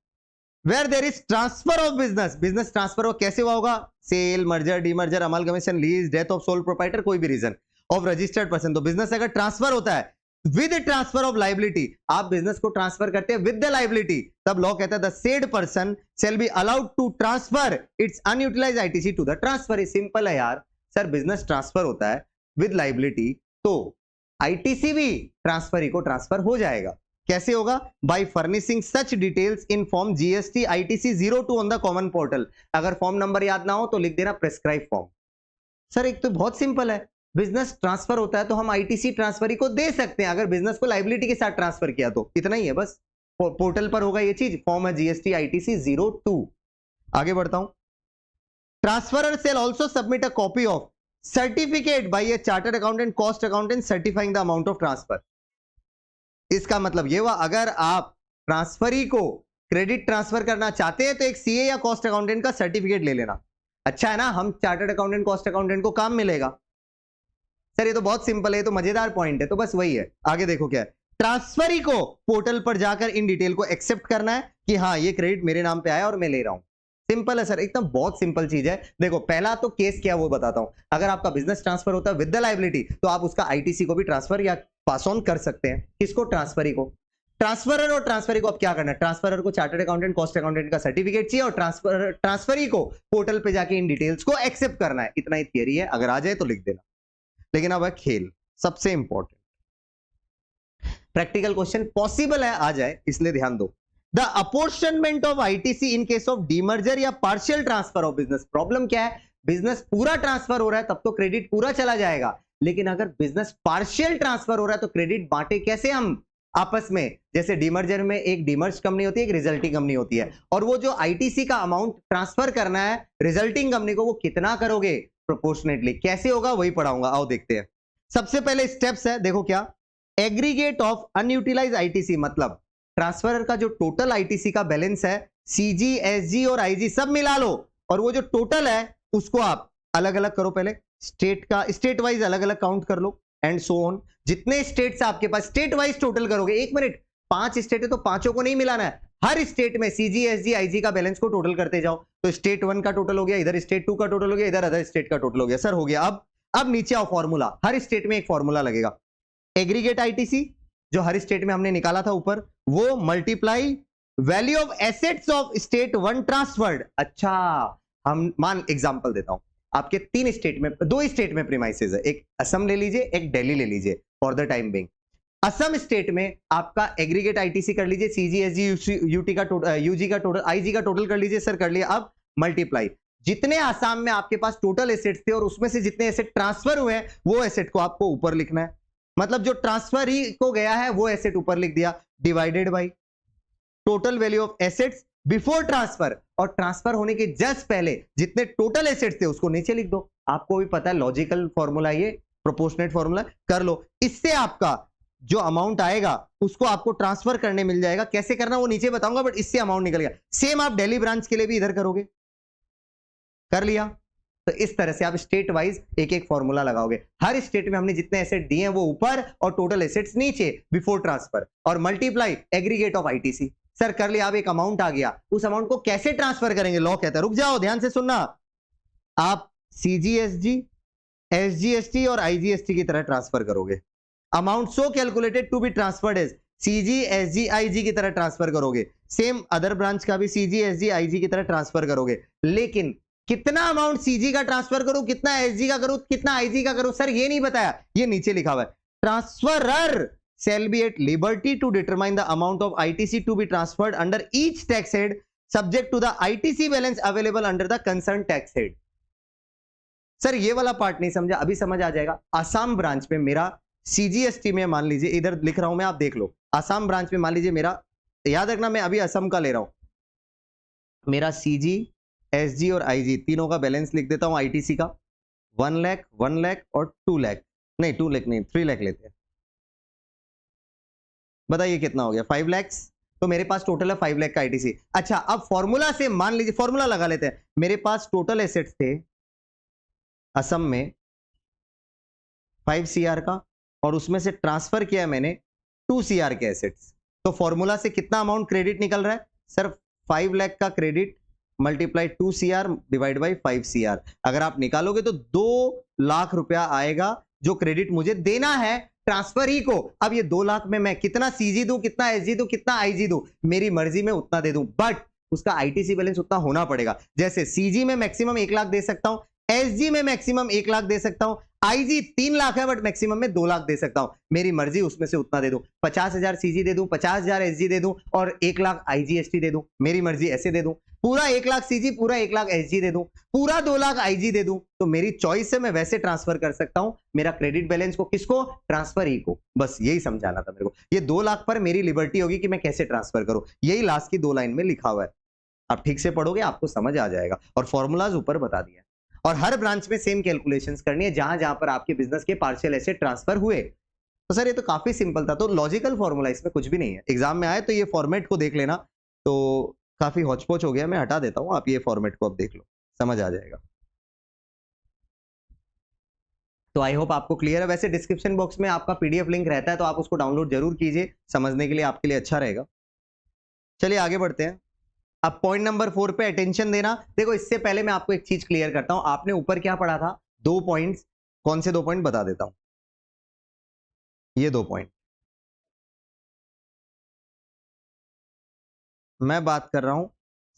Where there is transfer of business, business transfer कैसे हुआ होगा, sale, merger, demerger, amalgamation, lease, death of sole proprietor, कोई भी रीजन ऑफ रजिस्टर्ड पर्सन। तो बिजनेस अगर ट्रांसफर होता है विद ट्रांसफर ऑफ लाइबिलिटी, आप बिजनेस को ट्रांसफर करते हैं विद द लाइबिलिटी, तब लॉ कहता है the said person shall be allowed to transfer its unutilised ITC to the transfer. Simple है यार, सर बिजनेस ट्रांसफर होता है विद लाइबिलिटी तो आईटीसी भी ट्रांसफर को ट्रांसफर हो जाएगा। कैसे होगा, by furnishing such details in form GST ITC 02 on the common portal. अगर फॉर्म नंबर याद ना हो तो लिख देना प्रेस्क्राइब फॉर्म। सर एक तो बहुत सिंपल है, बिजनेस ट्रांसफर होता है तो हम आईटीसी ट्रांसफर को दे सकते हैं अगर बिजनेस को लाइबिलिटी के साथ ट्रांसफर किया तो, इतना ही है बस। पोर्टल पर होगा ये चीज, फॉर्म है जीएसटी आईटीसी 02। आगे बढ़ता हूं। Transferor shall also submit a copy of certificate by a chartered accountant, cost accountant certifying the amount of transfer. इसका मतलब ये हुआ अगर आप ट्रांसफरी को क्रेडिट ट्रांसफर करना चाहते हैं तो एक सीए या कॉस्ट अकाउंटेंट का सर्टिफिकेट ले लेना। अच्छा है ना, हम चार्टर्ड अकाउंटेंट कॉस्ट अकाउंटेंट को काम मिलेगा। सर ये तो बहुत सिंपल है, तो मजेदार पॉइंट है, तो बस वही है। आगे देखो क्या है, ट्रांसफरी को पोर्टल पर जाकर इन डिटेल को एक्सेप्ट करना है कि हाँ ये क्रेडिट मेरे नाम पे आया और मैं ले रहा हूं। सिंपल है सर, एकदम बहुत सिंपल चीज है। देखो पहला तो केस क्या वो बताता हूं। अगर आपका बिजनेस ट्रांसफर होता है विद द लायबिलिटी तो आप उसका आईटीसी को भी ट्रांसफर या पास ऑन कर सकते हैं। किसको? ट्रांसफरी को। ट्रांसफरर और ट्रांसफरी को अब क्या करना है, ट्रांसफरर को चार्टर्ड अकाउंटेंट कॉस्ट अकाउंटेंट का सर्टिफिकेट चाहिए और ट्रांसफरी को पोर्टल पे जाके इन डिटेल्स को एक्सेप्ट करना है। इतना ही थियरी है, अगर आ जाए तो लिख देना। लेकिन अब है खेल, सबसे इंपॉर्टेंट प्रैक्टिकल क्वेश्चन। पॉसिबल है आ जाए, इसलिए ध्यान दो। The apportionment of ITC in case of demerger या partial transfer of business. Problem क्या है, बिजनेस पूरा ट्रांसफर हो रहा है तब तो क्रेडिट पूरा चला जाएगा, लेकिन अगर बिजनेस पार्शियल ट्रांसफर हो रहा है तो क्रेडिट बांटे कैसे हम आपस में। जैसे डीमर्जर में एक डीमर्ज कंपनी होती है, एक रिजल्टिंग कंपनी होती है, और वो जो आईटीसी का अमाउंट ट्रांसफर करना है रिजल्टिंग कंपनी को, वो कितना करोगे? प्रोपोर्शनेटली। कैसे होगा वही पढ़ाऊंगा, आओ देखते हैं। सबसे पहले स्टेप्स है, देखो क्या, एग्रीगेट ऑफ अनयूटिलाइज आईटीसी, मतलब ट्रांसफर का जो टोटल आईटीसी का बैलेंस है, सीजी, एसजी और आईजी सब मिला लो, और वो जो टोटल है उसको आप अलग अलग करो। पहले स्टेट का, स्टेट वाइज अलग अलग काउंट कर लो, एंड सो ऑन। जितने स्टेट्स आपके पास स्टेट वाइज टोटल करोगे, एक मिनट, 5 स्टेट है तो पांचों को नहीं मिलाना है, हर स्टेट में सीजी, एसजी, आईजी का बैलेंस को टोटल करते जाओ। तो स्टेट 1 का टोटल हो गया, इधर स्टेट 2 का टोटल हो गया, इधर अदर स्टेट का टोटल हो गया। सर हो गया। अब नीचे आओ, फॉर्मूला, हर स्टेट में एक फॉर्मूला लगेगा। एग्रीगेट आईटीसी जो हर स्टेट में हमने निकाला था ऊपर, वो multiply value of assets of state 1 transferred. अच्छा, हम मान एग्जांपल देता हूं, आपके 3 स्टेट में, 2 स्टेट में प्रीमाइसेस है, एक असम ले लीजिए, एक दिल्ली ले लीजिए for the time being. Assam state में आपका एग्रीगेट आईटीसी कर लीजिए, सीजी, एसजी, यूटी का टोटल, यूजी का टोटल, आईजी का टोटल कर लीजिए। सर कर लिया। अब मल्टीप्लाई, जितने आसाम में आपके पास टोटल एसेट्स थे और उसमें से जितने एसेट ट्रांसफर हुए हैं वो एसेट को आपको ऊपर लिखना है, मतलब जो ट्रांसफर ही को गया है वो एसेट ऊपर लिख दिया, divided by total value of assets before transfer, और ट्रांसफर होने के जस्ट पहले जितने टोटल एसेट्स थे उसको नीचे लिख दो। आपको भी पता है लॉजिकल फॉर्मूला, ये प्रोपोर्शनेट फॉर्मूला कर लो। इससे आपका जो अमाउंट आएगा उसको आपको ट्रांसफर करने मिल जाएगा। कैसे करना वो नीचे बताऊंगा, बट इससे अमाउंट निकल गया। सेम आप दिल्ली ब्रांच के लिए भी इधर करोगे, कर लिया। तो इस तरह से आप स्टेट वाइज एक एक फॉर्मूला लगाओगे। हर स्टेट में हमने जितने एसेट दिए हैं वो ऊपर और टोटल एसेट्स नीचे बिफोर ट्रांसफर, और multiply aggregate of ITC. Sir कर लिया। अब एक अमाउंट आ गया, उस अमाउंट को कैसे ट्रांसफर करेंगे? लॉ कहता है, रुक जाओ ध्यान से सुनना, आप सीजीएसजी, एसजीएसटी और आईजीएसटी की तरह ट्रांसफर करोगे। Amount so calculated to be transferred as CG, SG, IG की तरह ट्रांसफर करोगे। सेम अदर ब्रांच का भी सीजी, एसजी, आईजी की तरह ट्रांसफर करोगे। लेकिन कितना अमाउंट सीजी का ट्रांसफर करूं, कितना एसजी का करूं, कितना आईजी का करूं, सर ये नहीं बताया, ये नीचे लिखा हुआ है। Transferor shall be at liberty to determine the amount of ITC to be transferred under each tax head subject to the ITC balance available under the concerned tax head। Sir ये वाला पार्ट नहीं समझा, अभी समझ आ जाएगा। Assam branch में मेरा CGST में, मान लीजिए इधर लिख रहा हूं मैं, आप देख लो। आसाम ब्रांच में मान लीजिए मेरा, याद रखना मैं अभी असम का ले रहा हूं, मेरा सीजी, एसजी और आईजी तीनों का बैलेंस लिख देता हूं आईटीसी का। 1 लाख, 1 लाख और 2 लाख, नहीं 2 लाख नहीं, 3 लाख लेते हैं। बताइए कितना हो गया? 5 लाख। तो मेरे पास टोटल है 5 लाख का आईटीसी। अच्छा, अब फॉर्मूला से मान लीजिए, फॉर्मूला लगा लेते हैं। मेरे पास टोटल एसेट्स थे असम में 5 सीआर का, और उसमें से ट्रांसफर किया मैंने 2 सीआर के एसेट्स। तो फॉर्मूला से कितना अमाउंट क्रेडिट निकल रहा है? सर 5 लाख का credit multiply 2 CR divide by 5 CR. अगर आप निकालोगे तो 2 लाख रुपया आएगा जो क्रेडिट मुझे देना है ट्रांसफर ही को। अब ये 2 लाख में मैं कितना सीजी दूं, कितना एसजी दूं, कितना आईजी दूं, मेरी मर्जी में उतना दे दूं, बट उसका आईटीसी बैलेंस उतना होना पड़ेगा। जैसे सीजी में मैक्सिमम 1 लाख दे सकता हूं, एसजी में मैक्सिमम 1 लाख दे सकता हूं, आईजी 3 लाख है बट मैक्सिमम में 2 लाख दे सकता हूं। मेरी मर्जी उसमें से उतना दे दूं। 50,000 सीजी दे दूं, 50,000 एसजी दे दूं और 1 लाख आईजीएसटी दे दूं, मेरी मर्जी ऐसे दे दूं। पूरा 1 लाख सीजी, पूरा 1 लाख एसजी दे दूं, पूरा 2 लाख आईजी दे दूं, तो मेरी चॉइस से मैं वैसे ट्रांसफर कर सकता हूं मेरा क्रेडिट बैलेंस को। किसको? ट्रांसफर ही को। बस यही समझाना था मेरे को। ये 2 लाख पर मेरी लिबर्टी होगी कि मैं कैसे ट्रांसफर करूं। यही लास्ट की 2 लाइन में लिखा हुआ है। आप ठीक से पढ़ोगे आपको समझ आ जाएगा, और फॉर्मूलाज ऊपर बता दिया। और हर ब्रांच में सेम कैलकुलेशंस करनी है जहां जहां पर आपके बिजनेस के पार्शियल एसेट ट्रांसफर हुए। तो सर ये तो काफी सिंपल था, तो लॉजिकल फॉर्मूला, इसमें कुछ भी नहीं है। एग्जाम में आए तो ये फॉर्मेट को देख लेना, तो काफी हौच-पौच हो गया, मैं हटा देता हूं, आप ये फॉर्मेट को अब देख लो, समझ आ जाएगा। तो आई होप आपको क्लियर है। वैसे डिस्क्रिप्शन बॉक्स में आपका पीडीएफ लिंक रहता है, तो आप उसको डाउनलोड जरूर कीजिए, समझने के लिए आपके लिए अच्छा रहेगा। चलिए आगे बढ़ते हैं। अब पॉइंट नंबर 4 पे अटेंशन देना। देखो, इससे पहले मैं आपको एक चीज क्लियर करता हूं। आपने ऊपर क्या पढ़ा था? 2 पॉइंट्स। कौन से 2 पॉइंट बता देता हूं। ये 2 पॉइंट मैं बात कर रहा हूं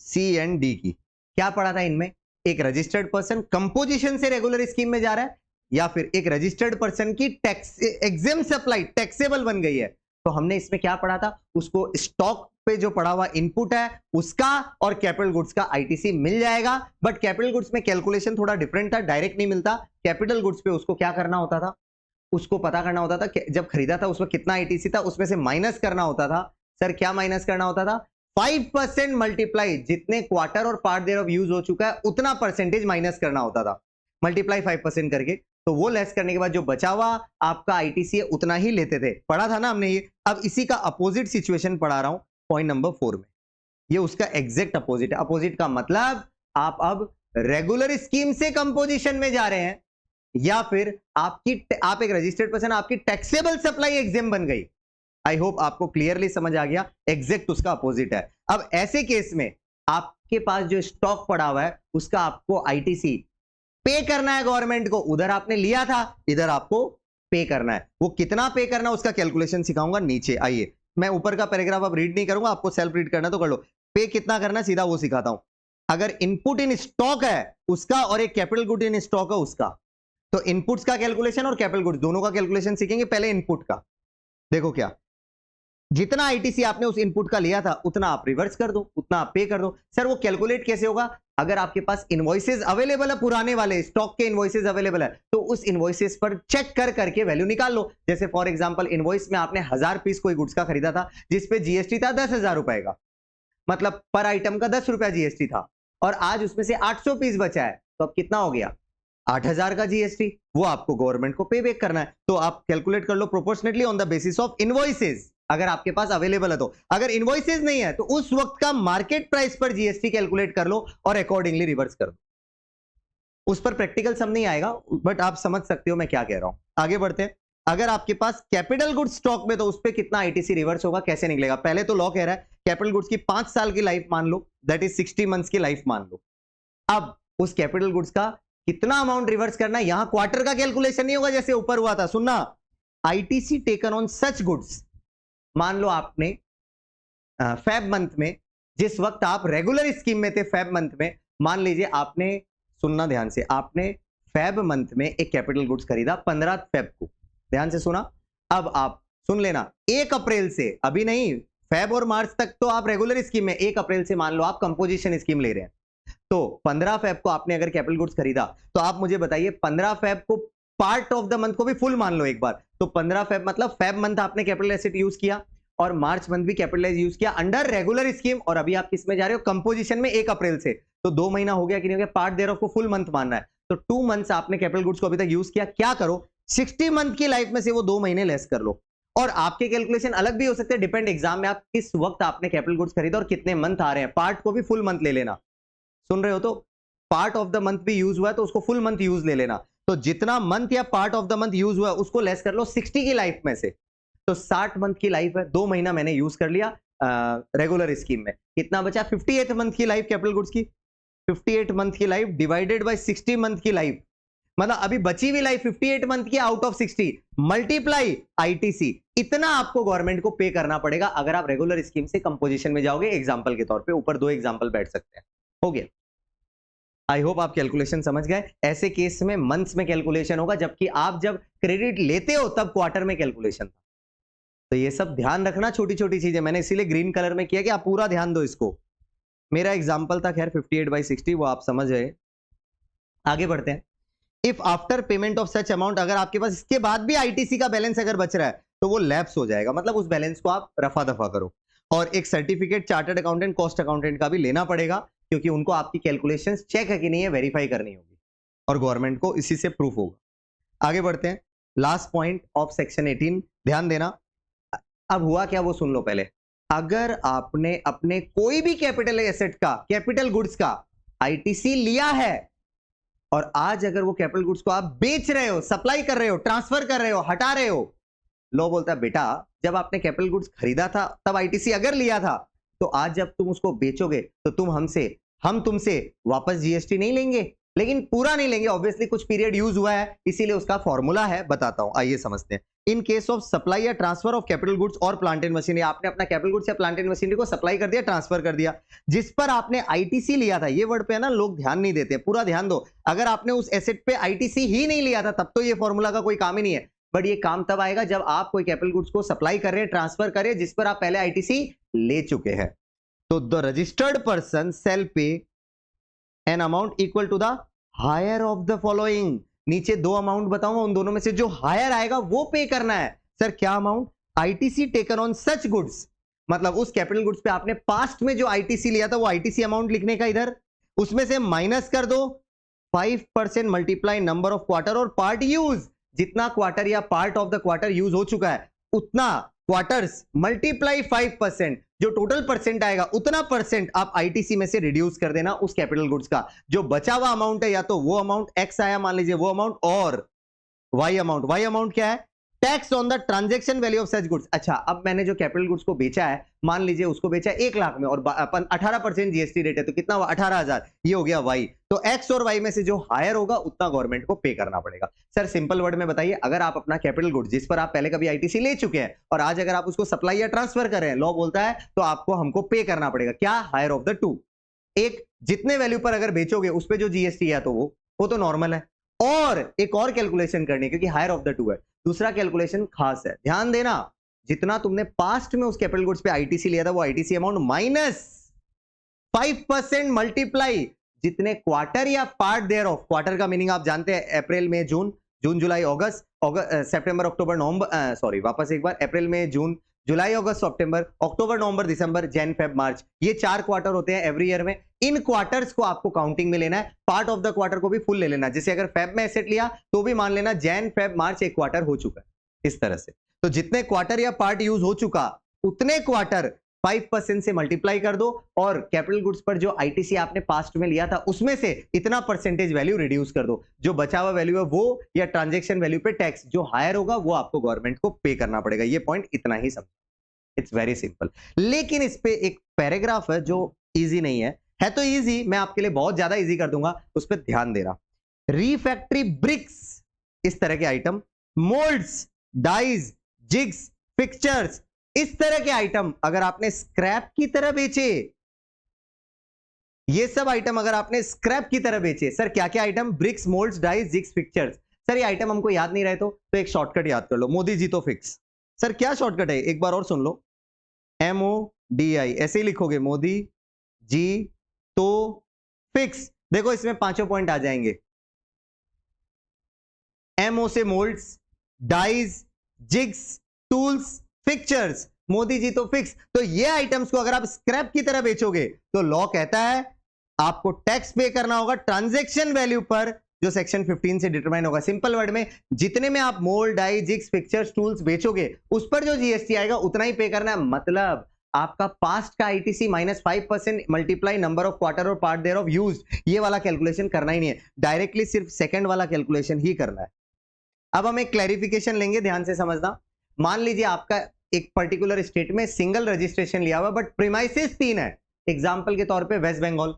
सी एंड डी की। क्या पढ़ा था इनमें? एक रजिस्टर्ड पर्सन कंपोजिशन से रेगुलर स्कीम में जा रहा है, या फिर एक रजिस्टर्ड पर्सन की टैक्स एग्जेम सप्लाई टैक्सेबल बन गई है। तो हमने इसमें क्या पढ़ा था? उसको स्टॉक पे जो पड़ा हुआ इनपुट है उसका और कैपिटल गुड्स का आईटीसी मिल जाएगा। बट कैपिटल गुड्स में कैलकुलेशन थोड़ा डिफरेंट था, डायरेक्ट नहीं मिलता। कैपिटल गुड्स पे उसको क्या करना होता था? उसको पता करना होता था कि जब खरीदा था उसमें कितना आईटीसी था, उसमें से माइनस करना होता था। सर क्या माइनस करना होता था? 5% मल्टीप्लाई, जितने क्वार्टर और पार्ट देयर ऑफ यूज हो चुका है उतना परसेंटेज माइनस करना होता था, मल्टीप्लाई 5% करके। तो वो लेस करने के बाद जो बचा हुआ आपका आईटीसी है उतना ही लेते थे। पढ़ा था ना हमने ये। अब इसी का अपोजिट सिचुएशन पढ़ा रहा हूं पॉइंट नंबर 4 में। ये उसका एग्जैक्ट अपोजिट है। अपोजिट का मतलब आप अब रेगुलर स्कीम से कंपोजिशन में जा रहे हैं, या फिर आप एक रजिस्टर्ड पर्सन, आपकी टैक्सेबल सप्लाई एग्जेम बन गई। आई होप आपको क्लियरली समझ आ गया। एग्जैक्ट उसका अपोजिट है। अब ऐसे केस में आपके पास जो स्टॉक पड़ा हुआ है उसका आपको आईटीसी पे करना है गवर्नमेंट को। उधर आपने लिया था, इधर आपको पे करना है। वो कितना पे करना है उसका कैलकुलेशन सिखाऊंगा नीचे। आइए, मैं ऊपर का पैराग्राफ अब रीड नहीं करूंगा, आपको सेल्फ रीड करना तो कर लो। पे कितना करना सीधा वो सिखाता हूं। अगर इनपुट इन स्टॉक है उसका और एक कैपिटल गुड इन स्टॉक है उसका, तो इनपुट्स का कैलकुलेशन और कैपिटल गुड्स दोनों का कैलकुलेशन सीखेंगे। पहले इनपुट का देखो, क्या जितना आईटीसी आपने उस इनपुट का लिया था उतना आप रिवर्स कर दो, उतना आप पे कर दो। सर वो कैलकुलेट कैसे होगा? अगर आपके पास इनवॉइसेस अवेलेबल है, पुराने वाले स्टॉक के इनवॉइसेस अवेलेबल है, तो उस इनवॉइसेस पर चेक कर करके वैल्यू निकाल लो। जैसे फॉर एग्जांपल इनवॉइस में आपने 1000 पीस कोई गुड्स का खरीदा था, जिसपे जीएसटी था 10,000 रुपए का, मतलब पर आइटम का 10 रुपया जीएसटी था, और आज उसमें से 800 पीस बचा है, तो अब कितना हो गया? 8,000 का जीएसटी। वो आपको गवर्नमेंट को पे बैक करना है। तो आप कैलकुलेट कर लो proportionately on the basis of invoices, अगर आपके पास अवेलेबल है तो। अगर इनवॉइसेस नहीं है तो उस वक्त का मार्केट प्राइस पर जीएसटी कैलकुलेट कर लो और अकॉर्डिंगली रिवर्स कर दो। उस पर प्रैक्टिकल सम नहीं आएगा, बट आप समझ सकते हो मैं क्या कह रहा हूं। आगे बढ़ते हैं। अगर आपके पास कैपिटल गुड्स स्टॉक में, तो उस पर कितना आईटीसी रिवर्स होगा, कैसे निकलेगा? पहले तो लॉ कह रहा है कैपिटल गुड्स की 5 साल की लाइफ मान लो, दैट इज 60 मंथ्स की लाइफ मान लो। अब उस कैपिटल गुड्स का कितना अमाउंट रिवर्स करना है? यहां क्वार्टर का कैलकुलेशन नहीं होगा जैसे ऊपर हुआ था, सुनना। ITC taken on such goods, मान लो आपने फेब मंथ में, जिस वक्त आप रेगुलर स्कीम में थे फेब मंथ में, मान लीजिए आपने, सुनना ध्यान से, आपने फेब मंथ में एक कैपिटल गुड्स खरीदा 15 फेब को, ध्यान से सुना। अब आप सुन लेना, 1 अप्रैल से, अभी नहीं, फेब और मार्च तक तो आप रेगुलर स्कीम में, 1 अप्रैल से मान लो आप कंपोजिशन स्कीम ले रहे हैं। तो 15 फेब को आपने अगर कैपिटल गुड्स खरीदा, तो आप मुझे बताइए 15 फेब को पार्ट ऑफ द मंथ को भी फुल मान लो एक बार। तो 15 फेब मतलब फेब मंथ आपने कैपिटल एसेट यूज किया और मार्च मंथ भी कैपिटलाइज यूज किया अंडर रेगुलर स्कीम, और अभी आप किस में जा रहे हो? कंपोजिशन में 1 अप्रैल से। तो 2 महीना हो गया कि नहीं हो गया? पार्ट देयर ऑफ को फुल मंथ मानना है। तो 2 मंथ्स आपने कैपिटल गुड्स को अभी तक यूज किया। क्या करो, 60 मंथ की लाइफ में से वो 2 महीने लेस कर लो। और आपके कैलकुलेशन अलग भी हो सकते हैं, डिपेंड एग्जाम में आप किस वक्त आपने कैपिटल गुड्स खरीदा और कितने मंथ आ रहे हैं। पार्ट को भी फुल मंथ ले लेना, सुन रहे हो? तो पार्ट ऑफ द मंथ भी यूज हुआ है तो उसको फुल मंथ यूज ले लेना। तो जितना मंथ या part of the month use हुआ है उसको लेस कर लो 60 की लाइफ में से। तो 60 मंथ की लाइफ है, 2 महीना मैंने यूज कर लिया रेगुलर स्कीम में, कितना बचा? 58 मंथ की लाइफ कैपिटल गुड्स की। 58 मंथ की लाइफ डिवाइडेड बाय 60 मंथ की लाइफ, मतलब अभी बची हुई लाइफ 58 मंथ की आउट ऑफ 60, मल्टीप्लाई आईटीसी। इतना आपको गवर्नमेंट को पे करना पड़ेगा अगर आप रेगुलर स्कीम से कंपोजिशन में जाओगे। एग्जांपल के तौर पे ऊपर 2 एग्जांपल बैठ सकते हैं। हो गया। आई होप आप कैलकुलेशन समझ गए। ऐसे केस में मंथ्स में कैलकुलेशन होगा, जबकि आप जब क्रेडिट लेते हो तब क्वार्टर में कैलकुलेशन था। तो ये सब ध्यान रखना, छोटी छोटी चीजें मैंने इसीलिए ग्रीन कलर में किया कि आप पूरा ध्यान दो इसको। मेरा एग्जांपल था खैर 58/60, वो आप समझ गए। आगे बढ़ते हैं। If after payment of such amount, अगर आपके पास इसके बाद भी आईटीसी का बैलेंस अगर बच रहा है तो वो लैप्स हो जाएगा, मतलब उस बैलेंस को आप रफा दफा करो। और एक certificate chartered accountant, cost accountant का भी लेना पड़ेगा, क्योंकि उनको आपकी कैलकुलेशंस चेक है कि नहीं है वेरीफाई करनी होगी, और गवर्नमेंट को इसी से प्रूफ होगा। आगे बढ़ते हैं। लास्ट पॉइंट ऑफ सेक्शन 18, ध्यान देना। अब हुआ क्या वो सुन लो पहले। अगर आपने अपने कोई भी कैपिटल एसेट का, कैपिटल गुड्स का आईटीसी लिया है और आज अगर वो कैपिटल गुड्स को आप बेच रहे हो, सप्लाई कर रहे हो, ट्रांसफर कर रहे हो, हटा रहे हो, लॉ बोलता है बेटा जब आपने कैपिटल गुड्स खरीदा था तब आईटीसी अगर लिया था तो आज जब तुम उसको बेचोगे तो हम तुमसे वापस जीएसटी नहीं लेंगे, लेकिन पूरा नहीं लेंगे, ऑब्वियसली कुछ पीरियड यूज हुआ है, इसीलिए उसका फॉर्मूला है, बताता हूं, आइए समझते हैं। इन केस ऑफ सप्लाई या ट्रांसफर ऑफ कैपिटल गुड्स और प्लांट एंड मशीनरी, आपने अपना कैपिटल गुड्स या प्लांट एंड मशीनरी को सप्लाई कर दिया, ट्रांसफर कर दिया, जिस पर आपने आईटीसी लिया था, ये वर्ड पे है ना लोग ध्यान नहीं देते, पूरा ध्यान दो, अगर आपने उस एसेट पे आईटीसी ही नहीं लिया था तब तो ये फॉर्मूला का कोई काम ही नहीं है, बट ये काम तब आएगा जब आप कोई कैपिटल गुड्स को सप्लाई कर रहे हैं, ट्रांसफर कर रहे हैं, जिस पर आप पहले आईटीसी ले चुके हैं। तो the registered person shall pay an amount equal to the higher of the following, नीचे दो अमाउंट बताऊंगा, उन दोनों में से जो हायर आएगा वो पे करना है। सर क्या amount? ITC taken on such goods, मतलब उस कैपिटल गुड्स पे आपने पास्ट में जो आईटीसी लिया था वो आईटीसी अमाउंट लिखने का, इधर उसमें से माइनस कर दो 5% मल्टीप्लाई नंबर ऑफ क्वार्टर और पार्ट यूज, जितना क्वार्टर या part of the quarter use हो चुका है उतना क्वार्टर्स मल्टीप्लाई 5%, जो टोटल परसेंट आएगा उतना परसेंट आप आईटीसी में से रिड्यूस कर देना उस कैपिटल गुड्स का, जो बचा हुआ अमाउंट है या तो वो अमाउंट एक्स आया मान लीजिए वो अमाउंट, और वाई अमाउंट क्या है? Tax on the transaction value of such goods. अच्छा अब मैंने जो कैपिटल गुड्स को बेचा है, मान लीजिए उसको बेचा 1 लाख में और अपन 18% जीएसटी रेट है तो कितना हुआ? 18,000, ये हो गया वाई, तो एक्स और वाई में से जो हायर होगा उतना गवर्नमेंट को पे करना पड़ेगा। सर सिंपल वर्ड में बताइए, अगर आप अपना कैपिटल गुड्स जिस पर आप पहले कभी आईटीसी ले चुके हैं और आज अगर आप उसको सप्लाई या ट्रांसफर कर रहे हैं, लॉ बोलता है तो आपको हमको पे करना पड़ेगा, क्या? Higher of the two. एक जितने वैल्यू पर अगर बेचोगे उस पर जो जीएसटी है तो वो तो नॉर्मल है, और एक और कैलकुलेशन करनी है क्योंकि हायर ऑफ द टू है, दूसरा कैलकुलेशन खास है, ध्यान देना, जितना तुमने पास्ट में उस कैपिटल गुड्स पे आईटीसी लिया था वो आईटीसी अमाउंट माइनस 5% मल्टीप्लाई जितने क्वार्टर या पार्ट देयर ऑफ, क्वार्टर का मीनिंग आप जानते हैं अप्रैल में जून, जुलाई अगस्त, सितंबर अक्टूबर नवंबर, सॉरी वापस एक बार, अप्रैल में जून, जुलाई अगस्त सितंबर, अक्टूबर नवंबर दिसंबर, जैन फेब मार्च, ये 4 क्वार्टर होते हैं एवरी ईयर में, इन क्वार्टर्स को आपको काउंटिंग में लेना है, पार्ट ऑफ द क्वार्टर को भी फुल ले लेना, जैसे अगर फेब में एसेट लिया तो भी मान लेना जैन फेब मार्च एक क्वार्टर हो चुका है, इस तरह से। तो जितने क्वार्टर या पार्ट यूज हो चुका उतने क्वार्टर 5% से मल्टीप्लाई कर दो और कैपिटल गुड्स पर जो आईटीसी आपने पास्ट में लिया था उसमें से इतना परसेंटेज वैल्यू रिड्यूस कर दो, जो बचा हुआ वैल्यू है वो या ट्रांजैक्शन वैल्यू पे टैक्स जो हायर होगा वो आपको गवर्नमेंट को पे करना पड़ेगा। ये पॉइंट इतना ही समझो, इट्स वेरी सिंपल। लेकिन इस पे एक पैराग्राफ है जो इजी नहीं है तो इजी, मैं आपके लिए बहुत ज्यादा इजी कर दूंगा, उस पर ध्यान दे रहा। रिफैक्ट्री ब्रिक्स, इस तरह के item, moulds, dies, jigs, fixtures, इस तरह के आइटम अगर आपने स्क्रैप की तरह बेचे, ये सब आइटम अगर आपने स्क्रैप की तरह बेचे, सर क्या क्या item? Bricks, moulds, dies, jigs, fixtures. Sir ये आइटम हमको याद नहीं रहे तो एक शॉर्टकट याद कर लो, मोदी जी तो फिक्स। सर क्या शॉर्टकट है, एक बार और सुन लो, MODI, ऐसे ही लिखोगे, मोदी जी तो फिक्स। देखो इसमें 5 पॉइंट आ जाएंगे, MO से moulds, dies, jigs, tools, fixtures, Modi ji तो फिक्स। तो ये आइटम्स को अगर आप स्क्रैप की तरह बेचोगे तो लॉ कहता है आपको टैक्स पे करना होगा ट्रांजैक्शन वैल्यू पर, जो सेक्शन 15 से डिटरमाइन होगा। सिंपल वर्ड में, जितने में आप mould, die, jigs, fixtures, tools बेचोगे उस पर जो जीएसटी आएगा उतना ही पे करना है। मतलब आपका पास्ट का ITC minus 5% multiply number of quarter और पार्ट देयर ऑफ यूज्ड, ये वाला कैलकुलेशन करना ही नहीं है, डायरेक्टली सिर्फ सेकंड वाला कैलकुलेशन ही करना है। अब हम एक क्लैरिफिकेशन लेंगे, ध्यान से समझना। मान लीजिए आपका एक पर्टिकुलर स्टेट में सिंगल रजिस्ट्रेशन लिया हुआ बट प्रीमाइसेस 3 है, एग्जांपल के तौर पे वेस्ट बंगाल,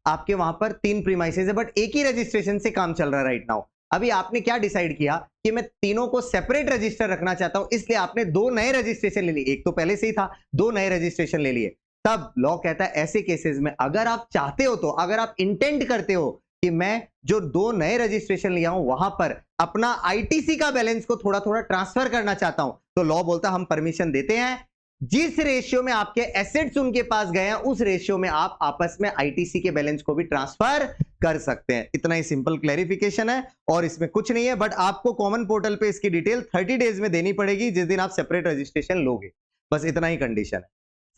आपके वहां पर 3 प्रीमाइसेस है बट एक ही रजिस्ट्रेशन से काम चल रहा है राइट नाउ। अभी आपने क्या डिसाइड किया कि मैं तीनों को सेपरेट रजिस्टर रखना चाहता हूं, इसलिए आपने 2 नए रजिस्ट्रेशन ले लिए, एक तो पहले से ही था, 2 नए रजिस्ट्रेशन ले लिए। तब लॉ कहता है ऐसे केसेस में अगर आप चाहते हो तो, अगर आप इंटेंट करते हो कि मैं जो 2 नए रजिस्ट्रेशन लिया हूं वहां पर अपना आईटीसी का बैलेंस को थोड़ा थोड़ा ट्रांसफर करना चाहता हूं, तो लॉ बोलता हम परमिशन देते हैं, जिस रेशियो में आपके एसेट्स उनके पास गए हैं उस रेशियो में आप आपस में आईटीसी के बैलेंस को भी ट्रांसफर कर सकते हैं। इतना ही सिंपल क्लैरिफिकेशन है और इसमें कुछ नहीं है, बट आपको कॉमन पोर्टल पे इसकी डिटेल 30 डेज में देनी पड़ेगी जिस दिन आप सेपरेट रजिस्ट्रेशन लोगे, बस इतना ही कंडीशन है।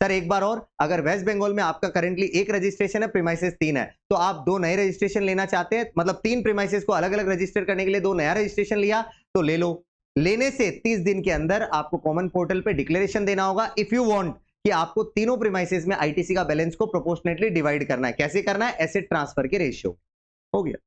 सर एक बार और, अगर वेस्ट बंगाल में आपका करंटली एक रजिस्ट्रेशन है, प्रीमाइसेस 3 है, तो आप 2 नए रजिस्ट्रेशन लेना चाहते हैं, मतलब 3 प्रीमाइसेस को अलग अलग रजिस्टर करने के लिए 2 नया रजिस्ट्रेशन लिया तो ले लो। लेने से 30 दिन के अंदर आपको कॉमन पोर्टल पे डिक्लेरेशन देना होगा इफ यू वांट कि आपको तीनों प्रीमाइसेस में आईटीसी का बैलेंस को प्रोपोर्शनेटली डिवाइड करना है। कैसे करना है? एसेट ट्रांसफर के रेशियो। हो गया।